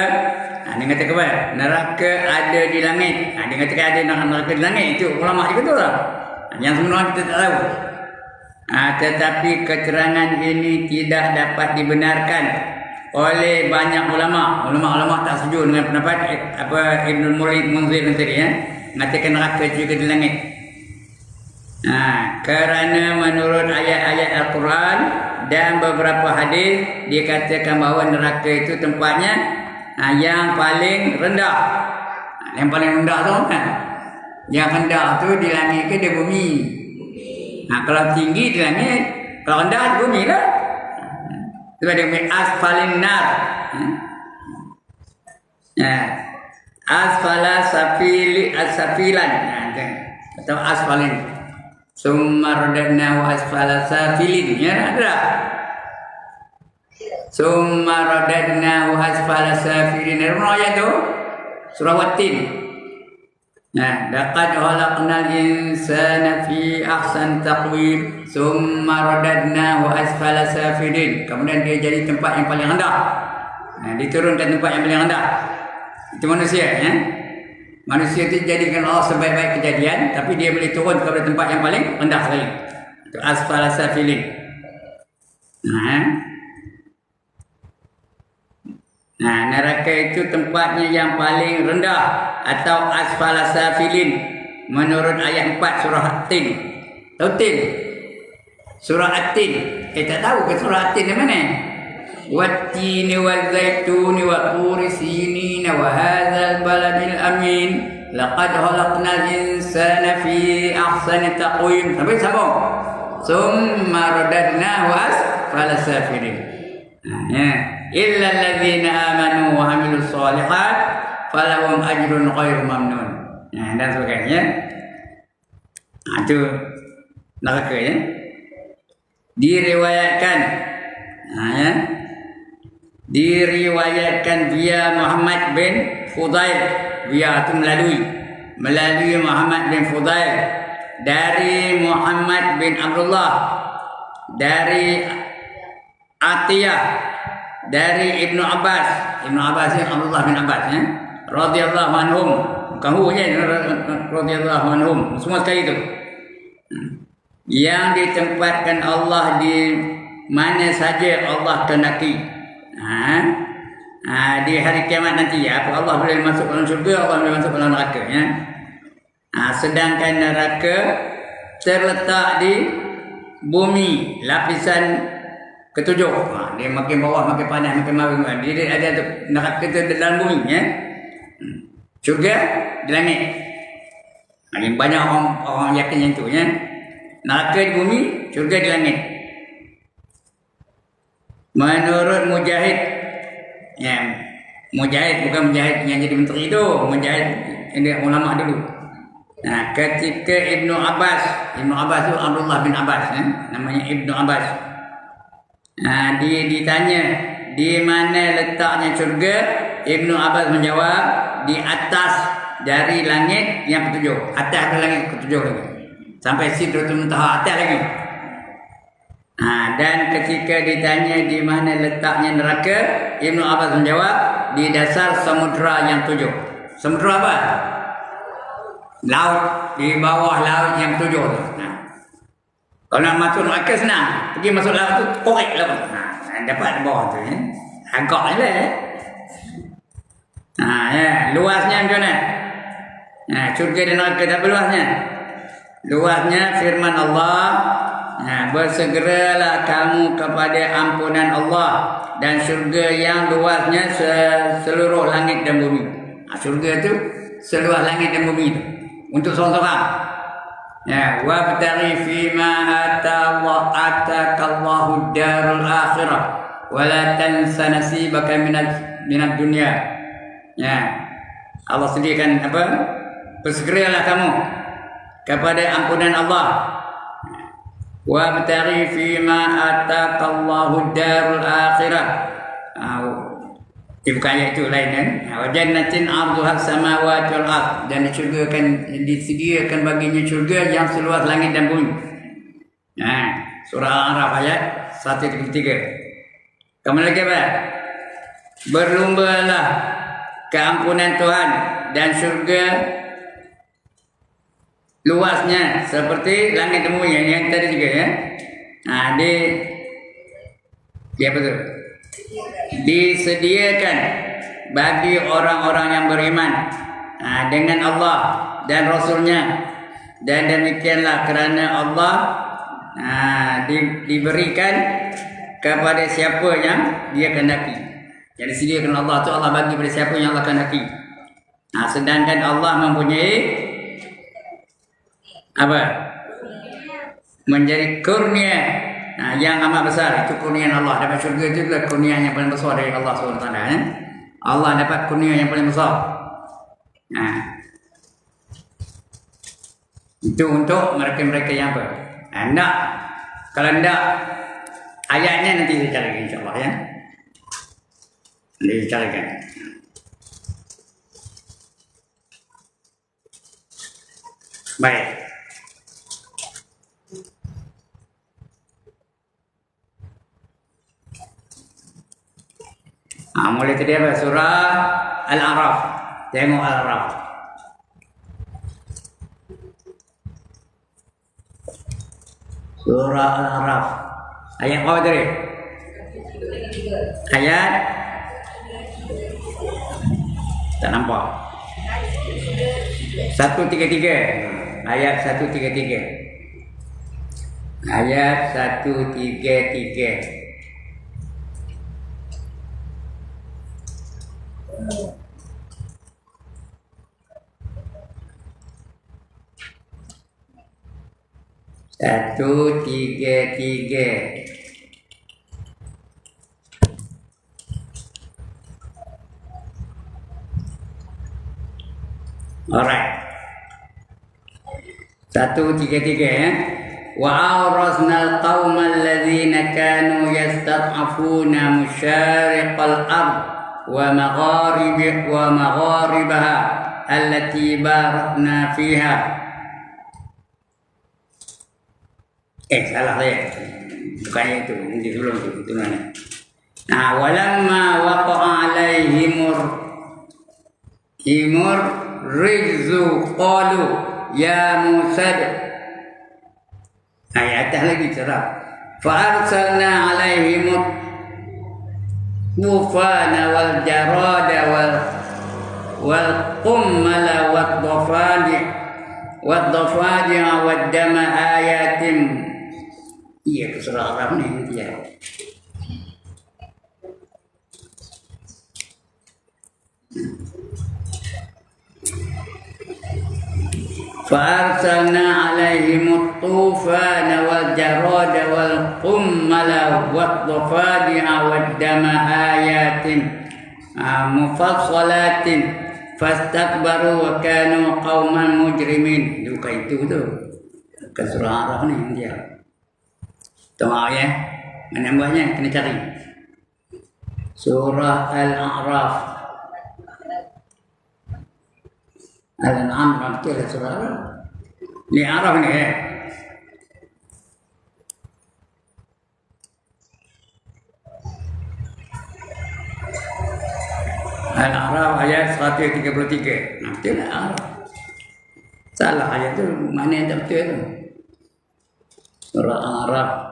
dia kata apa? Neraka ada di langit. Dia kata ada neraka di langit. Itu ulama juga tu lah. Yang sebenarnya kita tak tahu. Tetapi keterangan ini tidak dapat dibenarkan oleh banyak ulama. Ulama-ulama tak setuju dengan pendapat Ibnul Munzir tadi ya. Mengatakan neraka juga di langit. Kerana menurut ayat-ayat Al-Quran dan beberapa hadis dikatakan bahawa neraka itu tempatnya yang paling rendah. Yang paling rendah tu kan? Yang rendah tu di langit ke di bumi? Kalau tinggi di langit, kalau rendah di bumi lah. Sebab dia punya asfalin nar. Asfala safilan. Atau asfalin. Summa radadnahu asfala safilin. Ya ada. Summa radadnahu asfala safilin. Ada mana ayat tu? Surah Wat-Tin. Laqad khalaqnal insana fi ahsan taqwim summa radadnahu asfala safilin. Kemudian dia jadi tempat yang paling rendah. Diturunkan tempat yang paling rendah. Itu manusia ya. Manusia itu dijadikan Allah sebaik-baik kejadian, tapi dia boleh turun kepada tempat yang paling rendah sekali. Itu asfala safilin. Neraka itu tempatnya yang paling rendah atau asfala safilin menurut ayat 4 surah At-Tin. Tahu Tin? Surah At-Tin. Kita tahu ke surah At-Tin di mana? والتين والزيتون وطور سينين وهذا البلد الأمين لقد خلقنا الإنسان في أحسن تقويم. Sampai sambung. Summa radadnahu asfala safilin. Illa alladhina amanu wa amilus solihat falahum ajrun ghairu mamnun. Dan sebagainya. Itu neraka ya. Diriwayatkan diriwayatkan via Muhammad bin Fudail, via itu melalui Muhammad bin Fudail dari Muhammad bin Abdullah, dari Atiyah, dari Ibnu Abbas ya, Abdullah bin Abbas ya, radhiyallahu anhum, kahu ya, radhiyallahu anhum, semua sekali itu yang ditempatkan Allah di mana saja Allah kehendaki. Di hari kiamat nanti ya, Allah boleh masuk dalam syurga, Allah boleh masuk dalam neraka ya. Sedangkan neraka terletak di bumi lapisan ketujuh. Dia makin bawah makin panas makin makin. Dia ada neraka itu dalam bumi ya. Syurga di langit. Banyak orang yakin yang itu ya. Neraka di bumi, syurga di langit. Menurut Mujahid, ya, Mujahid bukan Mujahid yang jadi menteri itu, Mujahid ini ulama dulu. Nah, ketika Ibnu Abbas itu Abdullah bin Abbas, ya, namanya Ibnu Abbas. Nah, dia ditanya di mana letaknya syurga, Ibnu Abbas menjawab di atas dari langit yang ketujuh, atas dari langit ketujuh lagi. Sampai Sidratul Muntaha atas lagi. Dan ketika ditanya di mana letaknya neraka, Ibnu Abbas menjawab di dasar samudra yang tujuh. Samudra apa? Laut, di bawah laut yang tujuh. Kalau nak masuk neraka senang, pergi masuk laut tu korek laut. Dapat di bawah tu ya. Agak je ya. Ya, luasnya macam mana? Syurga dan neraka tak luasnya. Luasnya firman Allah, bersegeralah kamu kepada ampunan Allah dan syurga yang luasnya seluruh langit dan bumi. Syurga itu seluruh langit dan bumi itu untuk seorang-seorang. Wa batari fima atakallahu darul akhirah wa la tansa nasibaka minad dunya. Allah sediakan apa? Bersegeralah kamu kepada ampunan Allah. Wa batari fima atakallahu darul akhirah. Bukan ayat itu lain kan. Wa jannatin 'arduha samawati wal ard, dan disediakan baginya syurga yang seluas langit dan bumi. Surah Al-A'raf ayat 133. Kemudian lagi apa? Berlombalah keampunan Tuhan dan syurga luasnya seperti langit dan bumi yang tadi juga ya. Dia apa tu? Disediakan bagi orang-orang yang beriman dengan Allah dan Rasulnya, dan demikianlah kerana Allah diberikan kepada siapa yang dia kehendaki. Yang disediakan Allah tu Allah bagi kepada siapa yang Allah kehendaki. Sedangkan Allah mempunyai apa? Menjadi kurnia yang amat besar. Itu kurnia Allah. Dapat syurga itu adalah kurnia yang paling besar dari Allah SWT. Allah dapat kurnia yang paling besar. Itu untuk mereka-mereka yang apa? Kalau tidak, ayatnya nanti saya carikan insyaAllah ya. Nanti saya carikan. Baik. Mulai tadi apa? Surah Al-A'raf. Tengok Al-A'raf. Surah Al-A'raf. Ayat apa tadi? Ayat tak nampak. 133. Ayat 133. Ayat 133. Satu, tiga, tiga. Alright. Satu, tiga, tiga ya. Wa awrasna al-qawma alladhina kanu yastad'afuna musyariqal ard wa magharibaha allati barakna fiha. Salah saya. Bukannya itu, nanti sebelum itu mana. Nah, walamma waqa'a alaihimur rijzu qalu ya Musa. Ayat lagi cerah. Fa arsalna alaihimut tufana wal jarada wal qummala wad dhafadi wad dama ayatin. Iya, surah Arab ni dia. فأرسلنا عليهم الطوفان والجراد والقمل والضفادع والدم آيات مفصلات فاستكبروا وكانوا قوما مجرمين. Juga itu tu. Ke surah Arab ni dia. Tengok ya. Mana banyak kena cari. Surah Al-A'raf. Al-An'am nanti ada surah Arab. Ni Arab ni ya. Al-A'raf ayat 133. Nanti lah Arab. Salah ayat tu mana yang tak betul tu? Surah Al-A'raf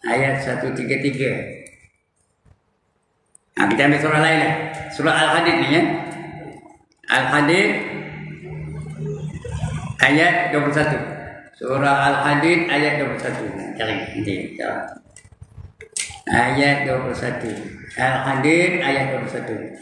ayat 133. Kita ambil surah lain lah. Surah Al-Hadid ni ya. Al-Hadid ayat 21. Surah Al-Hadid ayat 21. Cari nanti. Ayat 21. Al-Hadid ayat 21.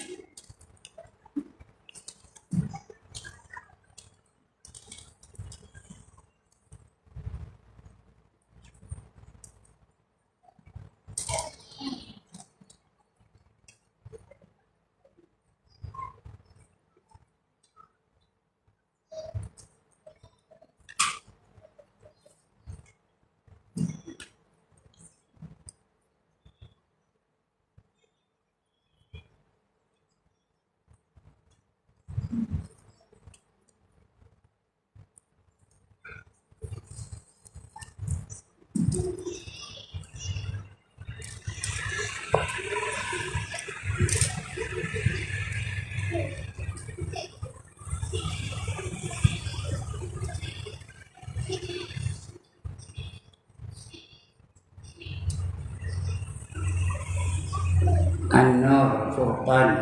An-Nur, Furqan,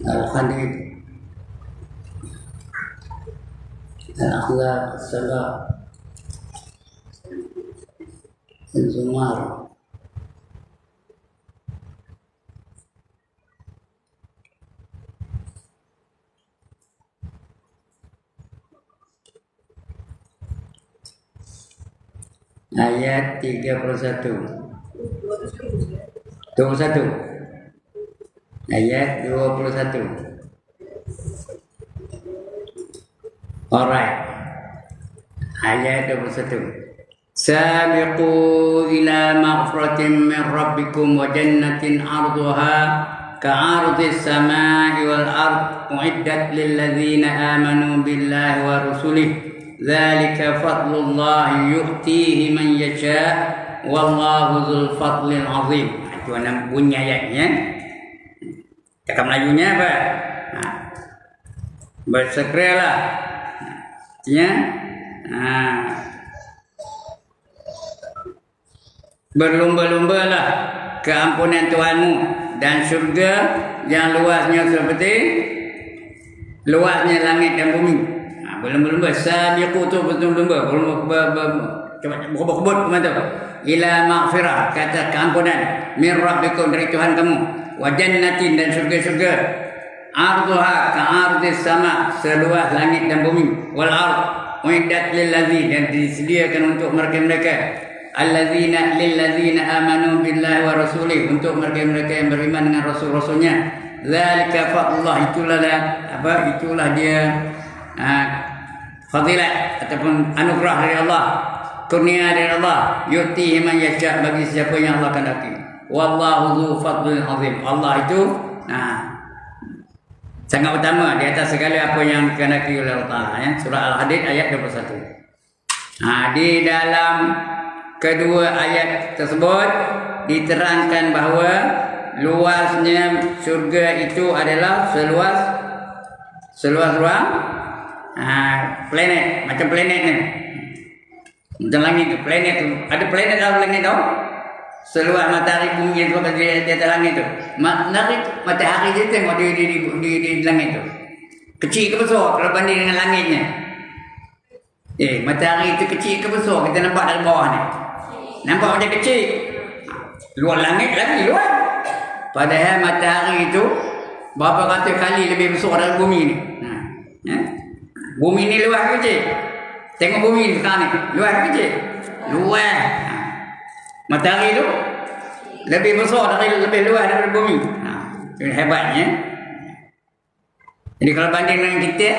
Al-Hadid, Al-Akhlaq, As-Salah, Al-Zumar. Ayat 31. 21. Ayat 21. Alright. Ayat 21. Sabiqu ila maghfiratin min rabbikum wa jannatin 'arduha ka'ardis samai wal ard uiddat lil ladzina amanu billahi wa rusulihi dzalika fadlullahi yu'tihi man yasha wallahu dzul fadlil 'azim. Itu nama bunyi ayatnya. Cakap Melayunya apa? Bersegeralah. Ya. Berlumba-lumbalah keampunan Tuhanmu dan syurga yang luasnya seperti luasnya langit dan bumi. Berlumba-lumba. Sabiqu tu berlumba. Berbut-but macam tu. Ila maghfirah, kata keampunan min rabbikum, dari Tuhan kamu, wa jannatin, dan syurga-syurga, arduha ka'ardis sama, seluas langit dan bumi, wal ard uiddat lil ladzi, dan disediakan untuk mereka-mereka alladzina lil ladzina amanu billahi wa rasulih, untuk mereka-mereka yang beriman dengan rasul-rasulnya. Zalika fadlullah, itulah dia fadilat ataupun anugerah dari Allah, kurnia dari Allah, yu'tihi man yasha, bagi siapa yang Allah kehendaki. Wallahu dzu fadlil azim, Allah itu sangat utama di atas segala apa yang dikehendaki oleh Allah Taala, ya. Surah Al-Hadid ayat 21. Di dalam kedua ayat tersebut diterangkan bahawa luasnya syurga itu adalah seluas ruang planet, macam planet ni, macam langit tu, planet tu ada planet atau planet tau, seluas matahari bumi itu di atas langit tu. Matahari je tengok di langit tu kecil ke besar kalau banding dengan langitnya. Matahari itu kecil ke besar, kita nampak dari bawah ni nampak macam kecil, luar langit lagi luar. Padahal matahari itu berapa ratus kali lebih besar dari bumi ni. Bumi ni luas kecil. Tengok bumi ni sekarang ni, luas kecil. Luas. Matahari tu lebih besar lebih luas daripada bumi. Itu hebatnya. Jadi kalau banding dengan kita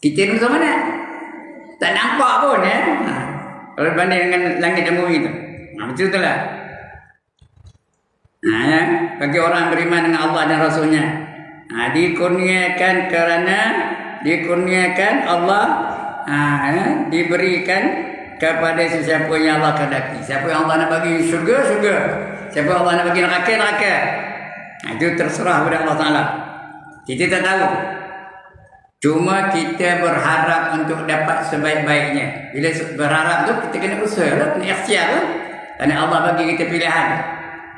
ni macam mana? Tak nampak pun, ya. Kalau banding dengan langit dan bumi tu. Betul tu lah. Ya, bagi orang beriman dengan Allah dan Rasulnya, dikurniakan Allah, diberikan kepada sesiapa yang Allah kehendaki. Siapa yang Allah nak bagi syurga, siapa yang Allah nak bagi neraka. Itu terserah kepada Allah Ta'ala. Kita tak tahu, cuma kita berharap untuk dapat sebaik-baiknya. Bila berharap tu kita kena usaha lah, kena ikhtiar lah. Kerana Allah bagi kita pilihan.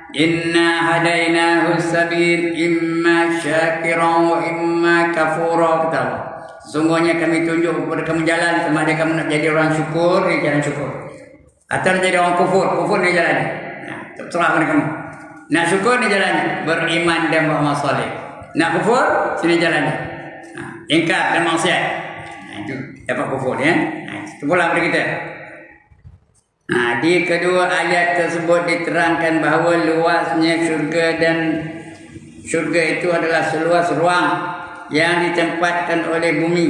Inna hadainahu sabil imma syakiran wa imma kafura, kata Allah. Sesungguhnya kami tunjuk kepada kamu jalan, sama ada kamu nak jadi orang syukur, dia jalan syukur, atau nak jadi orang kufur dia jalan. Terserah kepada kamu. Nak syukur dia jalan, beriman dan beramal soleh. Nak kufur, sini jalan. Ingkar dan maksiat, itu dapat kufur, ya. Itu pula kepada kita. Di kedua ayat tersebut diterangkan bahawa luasnya syurga, dan syurga itu adalah seluas ruang yang ditempatkan oleh bumi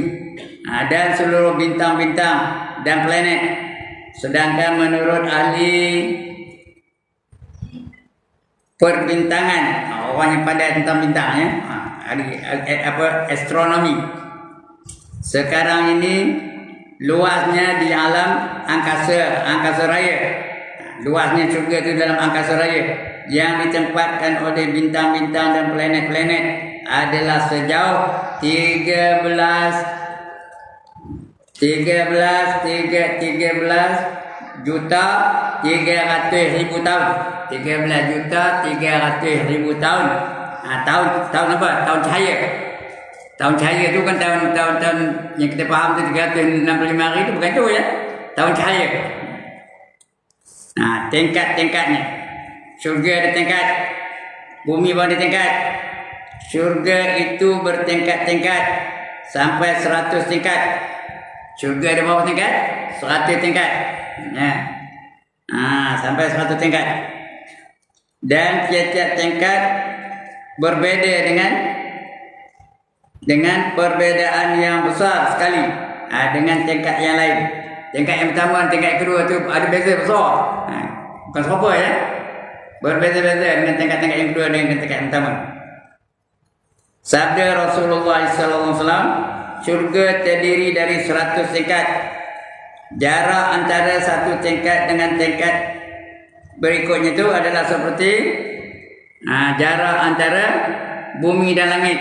dan seluruh bintang-bintang dan planet. Sedangkan menurut ahli perbintangan, orang yang pandai tentang bintang, ya, astronomi, sekarang ini luasnya di alam angkasa raya, luasnya syurga itu dalam angkasa raya yang ditempatkan oleh bintang-bintang dan planet-planet adalah sejauh 13 juta 300,000 tahun. 13 juta 300,000 tahun. Tahun apa? Tahun cahaya. Tahun cahaya itu kan tahun yang kita faham tu 365 hari itu, bukan tu, ya. Tahun cahaya. Tingkat-tingkatnya. Syurga ada tingkat, bumi pun ada tingkat. Syurga itu bertingkat-tingkat sampai 100 tingkat. Syurga ada berapa tingkat? 100 tingkat. Ya. Sampai 100 tingkat. Dan tiap-tiap tingkat berbeza dengan perbezaan yang besar sekali dengan tingkat yang lain. Tingkat yang pertama dan tingkat kedua tu ada beza besar. Bukan serupa, ya. Berbeza-beza dengan tingkat-tingkat yang kedua dengan tingkat yang pertama. Sabda Rasulullah SAW, syurga terdiri dari 100 tingkat. Jarak antara satu tingkat dengan tingkat berikutnya itu adalah seperti jarak antara bumi dan langit.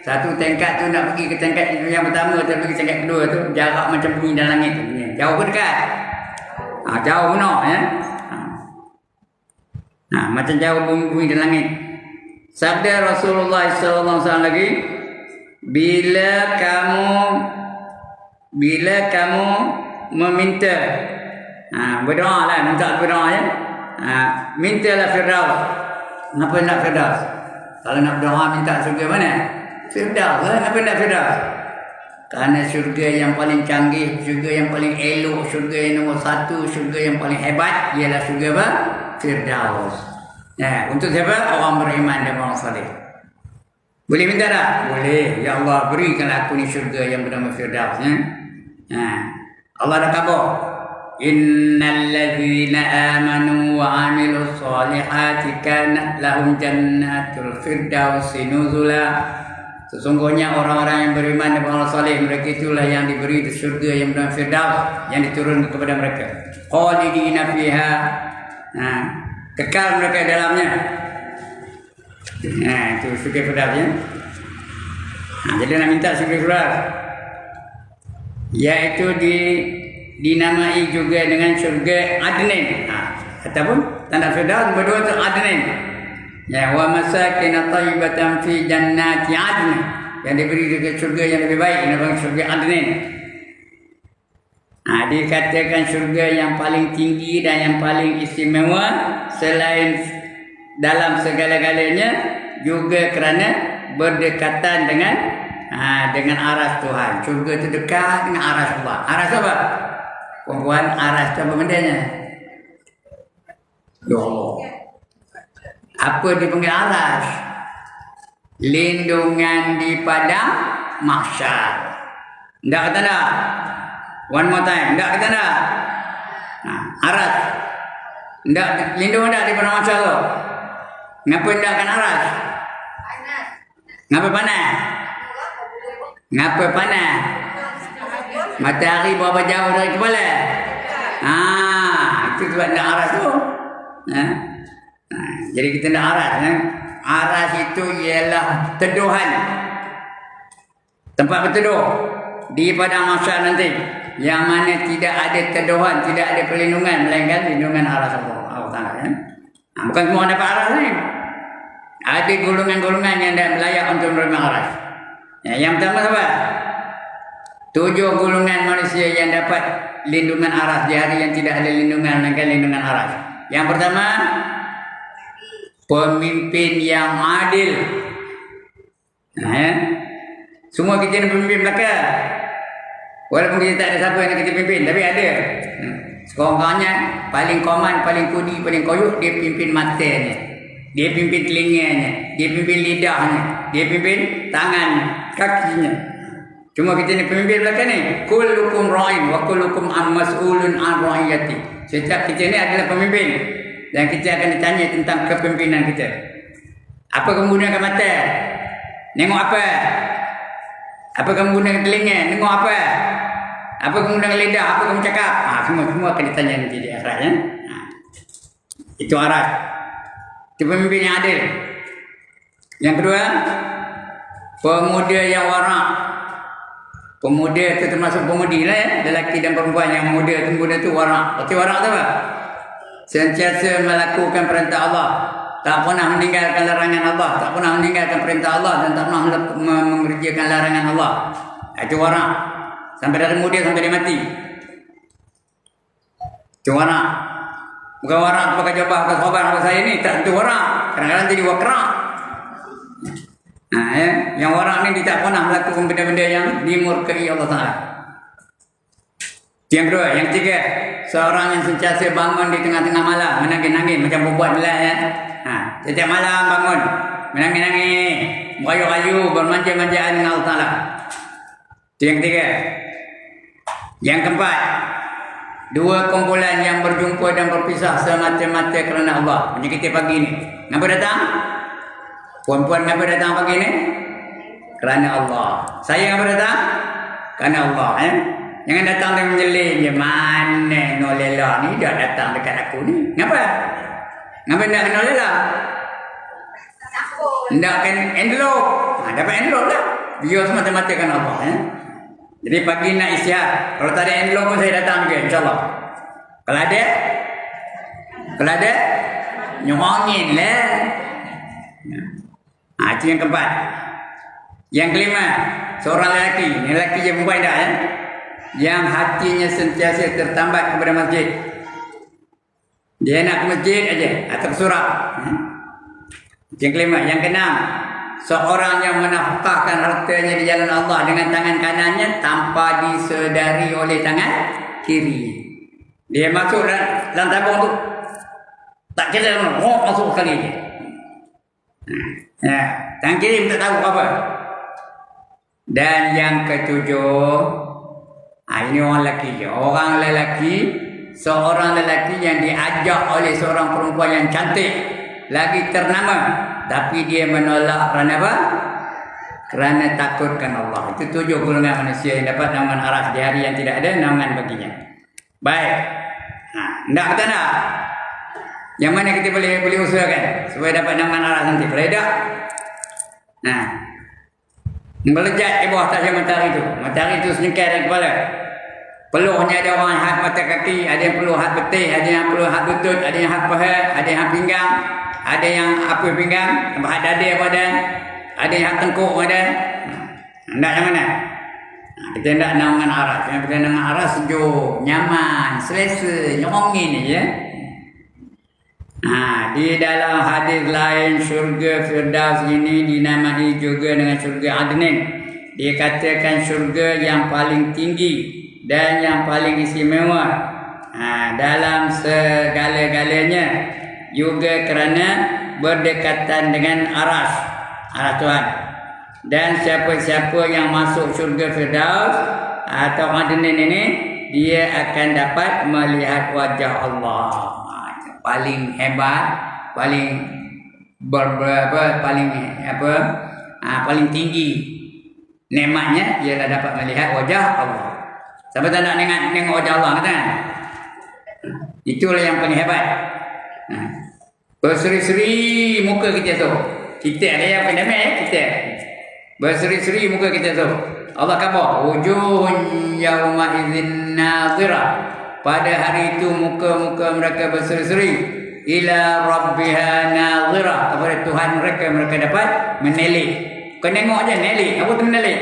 Satu tingkat tu nak pergi ke tingkat yang pertama, atau pergi tingkat kedua tu, jarak macam bumi dan langit tu. Jauh ke dekat? Jauh benar, ya. Macam jauh bumi dan langit. Sabda Rasulullah SAW lagi, bila kamu meminta, berdoa lah, minta berdoa, ya. Mintalah Firdaus. Kenapa nak Firdaus? Kalau nak berdoa minta surga mana? Firdaus lah. Kenapa nak Firdaus? Karena surga yang paling canggih, surga yang paling elok, surga yang nombor satu, surga yang paling hebat ialah surga apa? Firdaus. Untuk siapa? Orang beriman dan orang saleh. Boleh minta tak? Boleh. Ya Allah, berikanlah aku ni surga yang bernama Firdaus. Allah dah khabar. Innal ladzina amanu wa 'amilus solihati kanat lahum jannatul firdausi nuzula. Sesungguhnya orang-orang yang beriman dan beramal saleh, mereka itulah yang diberi di surga yang bernama Firdaus, yang diturunkan kepada mereka. Khalidina fiha. Kekal mereka dalamnya. Itu surga Firdaus ya. Jadi nak minta surga Firdaus, yaitu dinamai juga dengan surga Adnin. Ataupun tanda Firdaus berdua tu Adnin. Ya, wa masakin thayyibatan fi jannati adn, yang diberi dekat surga yang lebih baik, namanya surga Adnin. Dikatakan surga yang paling tinggi dan yang paling istimewa selain dalam segala-galanya juga kerana berdekatan dengan aras Tuhan. Surga itu dekat dengan aras Allah. Aras apa? Perempuan aras apa bendanya? Ya Allah. Apa dipanggil aras? Lindungan di padang mahsyar. Enggak kata tak? One more time. Enggak kata tak? Aras. Enggak lindung enggak di padang mahsyar tu? Ngapa enggak kan aras? Ngapa panas? Ngapa panas? Matahari berapa jauh dari kepala? Itu sebab enggak aras tu. Jadi kita nak aras. Aras itu ialah teduhan, tempat berteduh di padang mahsyar nanti, yang mana tidak ada teduhan, tidak ada perlindungan melainkan lindungan aras Allah Taala. Bukan semua dapat aras ni. Ada golongan-golongan yang layak untuk menerima aras. Yang pertama apa? 7 golongan manusia yang dapat lindungan aras di hari yang tidak ada lindungan melainkan lindungan aras. Yang pertama, pemimpin yang adil. Semua kita ni pemimpin belakang. Walaupun kita tak ada siapa yang kita pimpin, tapi ada. Sekurang-kurangnya paling koman, paling kudi, paling koyuk, dia pimpin matanya, dia pimpin telinganya, dia pimpin lidahnya, dia pimpin tangannya, kakinya. Cuma kita ni pemimpin belakang ni. Kullukum ra'in wa kullukum mas'ulun an ra'iyati. Setiap kita ni adalah pemimpin, dan kita akan ditanya tentang kepimpinan kita. Apa kamu gunakan mata? Nengok apa? Apa kamu gunakan telinga? Nengok apa? Apa kamu gunakan lidah? Apa kamu cakap? Semua akan ditanya nanti di akhirat ya. Itu aras. Itu pemimpin yang adil. Yang kedua, pemuda yang warak. Pemuda itu termasuk pemudi lah ya. Lelaki dan perempuan yang muda itu warak. Berarti warak tu apa? Sentiasa melakukan perintah Allah, tak pernah meninggalkan larangan Allah, tak pernah meninggalkan perintah Allah, dan tak pernah mengerjakan larangan Allah. Itu warak. Sampai dari muda sampai dia mati. Itu warak. Bukan warak pakai jubah, pakai sahabat apa saya ni. Tak, itu warak. Kadang-kadang jadi wakrak. Yang warak ni dia tak pernah melakukan benda-benda yang dimurkai Allah Ta'ala. Yang kedua, yang ketiga, seorang yang sentiasa bangun di tengah-tengah malam menangis-nangis macam perempuan belah ya. Setiap malam bangun menangis-nangis, merayu-rayu, bermanja-manjaan dengan Allah Ta'ala. Itu yang ketiga. Yang keempat, 2 kumpulan yang berjumpa dan berpisah semata-mata kerana Allah. Macam kita pagi ni, kenapa datang? Puan-puan kenapa datang pagi ni? Kerana Allah. Saya kenapa datang? Kerana Allah Jangan datang dengan menjeling je. Mana Nolela ni dah datang dekat aku ni. Kenapa? Kenapa nak kena Nolela? Nak kan envelope. Dapat envelope lah. Biar semata-mata kan Allah. Jadi pagi nak istihad. Kalau tak ada envelope pun saya datang juga insyaAllah. Kalau ada nyongin lah. Itu yang keempat. Yang kelima, seorang lelaki. Lelaki je perempuan dah yang hatinya sentiasa tertambat kepada masjid. Dia nak ke masjid aja atau ke surau. Yang kelima, yang keenam, seorang yang menafkahkan hartanya di jalan Allah dengan tangan kanannya tanpa disedari oleh tangan kiri. Dia masuk dalam tabung tu, tak kira masuk sekali je. Tangan kiri tak tahu apa. Dan yang ketujuh, ini orang lelaki je. Orang lelaki, seorang lelaki yang diajak oleh seorang perempuan yang cantik, lagi ternama, tapi dia menolak kerana apa? Kerana takutkan Allah. Itu 7 golongan manusia yang dapat naungan aras di hari yang tidak ada naungan baginya. Baik. Nak kata nak? Yang mana kita boleh usahakan supaya dapat naungan aras nanti? Boleh tak? Melejat di bawah tajam matahari itu. Matahari itu senyengkai dari kepala. Peluhnya ada orang hat mata kaki, ada yang peluh hat betis, ada yang peluh hat lutut, ada yang hat paha, ada yang hat pinggang, ada yang apa pinggang, hat dada badan, ada yang hat tengkuk badan. Nak yang mana? Kita nak naungan aras. Yang kita naungan aras sejuk, nyaman, selesa, nyongin je. Di dalam hadis lain, syurga Firdaus ini dinamai juga dengan syurga Adnin. Dia katakan syurga yang paling tinggi dan yang paling istimewa dalam segala-galanya, juga kerana berdekatan dengan aras Tuhan. Dan siapa-siapa yang masuk syurga Firdaus atau Adnin ini, dia akan dapat melihat wajah Allah. Paling hebat, paling paling tinggi nikmatnya ialah dapat melihat wajah Allah. Siapa tak nak tengok wajah Allah, katakan? Itulah yang paling hebat. Berseri-seri muka kita tu. Kita ada yang pandai kita. Berseri-seri muka kita tu. Allah kata, wujuhun yauma idzin nadhirah. Pada hari itu muka-muka mereka berseri-seri ila rabbiha nadhirah. Kepada Tuhan mereka dapat menelik. Kau tengok je nelik. Apa tu menelik?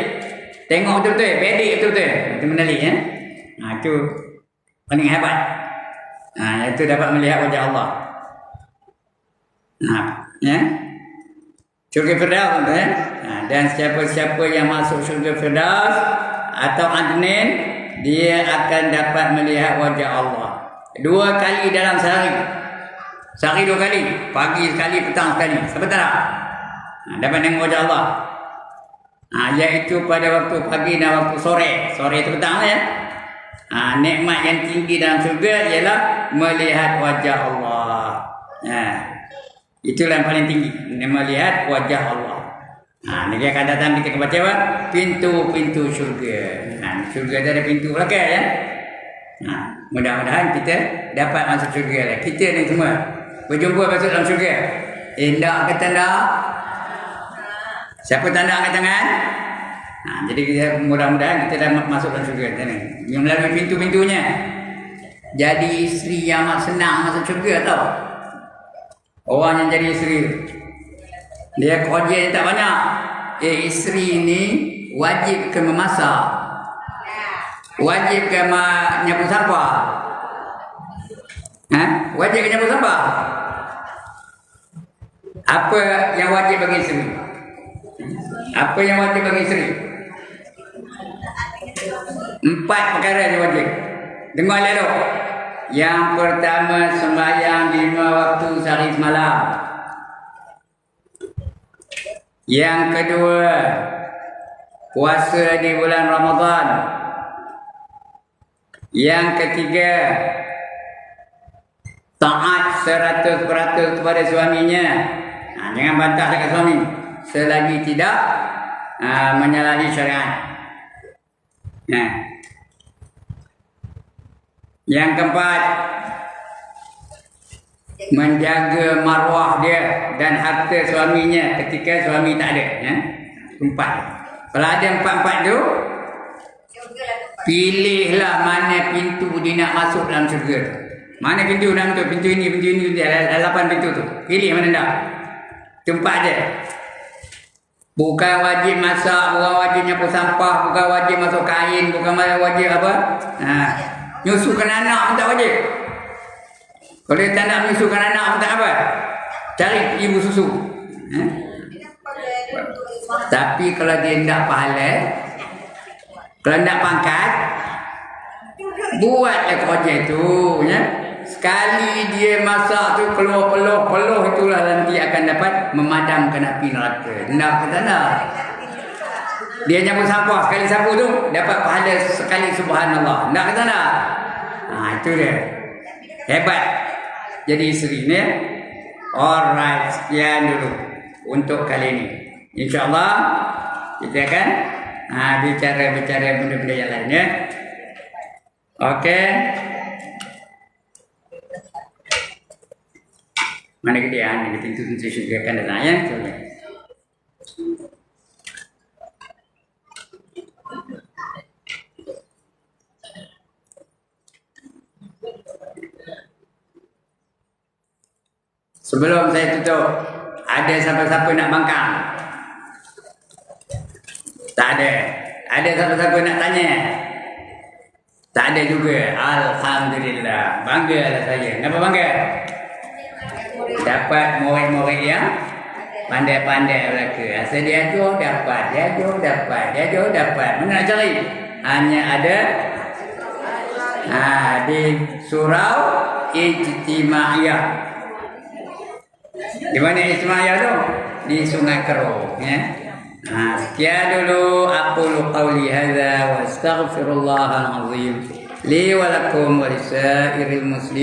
Tengok betul-betul, pedik betul-betul. Itu menelik ya. Itu paling hebat. Itu dapat melihat wajah Allah. Ya. Syurga Firdaus ya. Dan siapa-siapa yang masuk syurga Firdaus atau Adnin, dia akan dapat melihat wajah Allah 2 kali dalam sehari. Sehari 2 kali, pagi sekali, petang sekali. Siapa tak nak? Dapat tengok wajah Allah. Iaitu pada waktu pagi dan waktu sore. Sore itu petang ya. Nikmat yang tinggi dalam syurga ialah melihat wajah Allah. Itulah yang paling tinggi, melihat wajah Allah. Nanti akan datang kita baca apa? Pintu-pintu syurga. Syurga ada pintu belakang ya. Mudah-mudahan kita dapat masuk syurga. Kita ni semua berjumpa masuk dalam syurga. Tak kata tak? Siapa tanda angkat tangan? Jadi kita mudah-mudahan kita dapat masuk dalam syurga. Yang melalui pintu-pintunya. Jadi isteri yang amat senang masuk syurga tau. Orang yang jadi isteri, dia kerja tak banyak. Isteri ni wajib ke memasak, wajib ke nyapu sampah. Wajib ke nyapu sampah. Apa yang wajib bagi isteri? Apa yang wajib bagi isteri? 4 perkara yang wajib. Dengar elok. Yang pertama, sembahyang 5 waktu sehari semalam. Yang kedua, puasa di bulan Ramadan. Yang ketiga, taat 100% kepada suaminya. Jangan bantah dekat suami selagi tidak menyalahi syariat. Yang keempat, menjaga maruah dia dan harta suaminya ketika suami tak ada. Empat. Kalau ada 4 tu, pilihlah mana pintu dia nak masuk dalam syurga. Mana pintu dalam tu? Pintu ini, ada 8 pintu tu. Pilih mana dah. Tempat dia. Bukan wajib masak, bukan wajib nyapu sampah, bukan wajib masuk kain, bukan wajib apa. Nyusukan anak pun tak wajib. Kalau dia tak nak menyusukan anak pun tak apa. Cari ibu susu. Eh? Tapi kalau dia tidak pahala, kalau tidak pangkat, buatlah kerja itu, ya. Sekali dia masak tu keluar peluh itulah nanti akan dapat memadamkan api neraka. Nak kata nak. Dia nyapu sampah, sekali sapu tu dapat pahala sekali, subhanallah. Nak kata nak. Itu dia. Hebat. Jadi isteri ni. Alright, sekian dulu untuk kali ini. InsyaAllah kita akan bicara benda-benda yang lain, ya. Okey. Mana kita itu syukurkan dan ayat. Sebelum saya tutup, ada siapa-siapa nak bangkang? Tak ada. Ada siapa-siapa nak tanya? Tak ada juga. Alhamdulillah. Banggalah saya. Kenapa bangga? Dapat murid-murid yang pandai-pandai belaka. Asal dia jauh dapat, dia jauh dapat. Mana nak cari? Hanya ada di surau Ijtimaiyah. Di mana Ijtimaiyah tu? Di Sungai Kero, ya. Sekian dulu aqulu qawli hadza wa astaghfirullahal azim li wa lakum wa lisairil muslimin.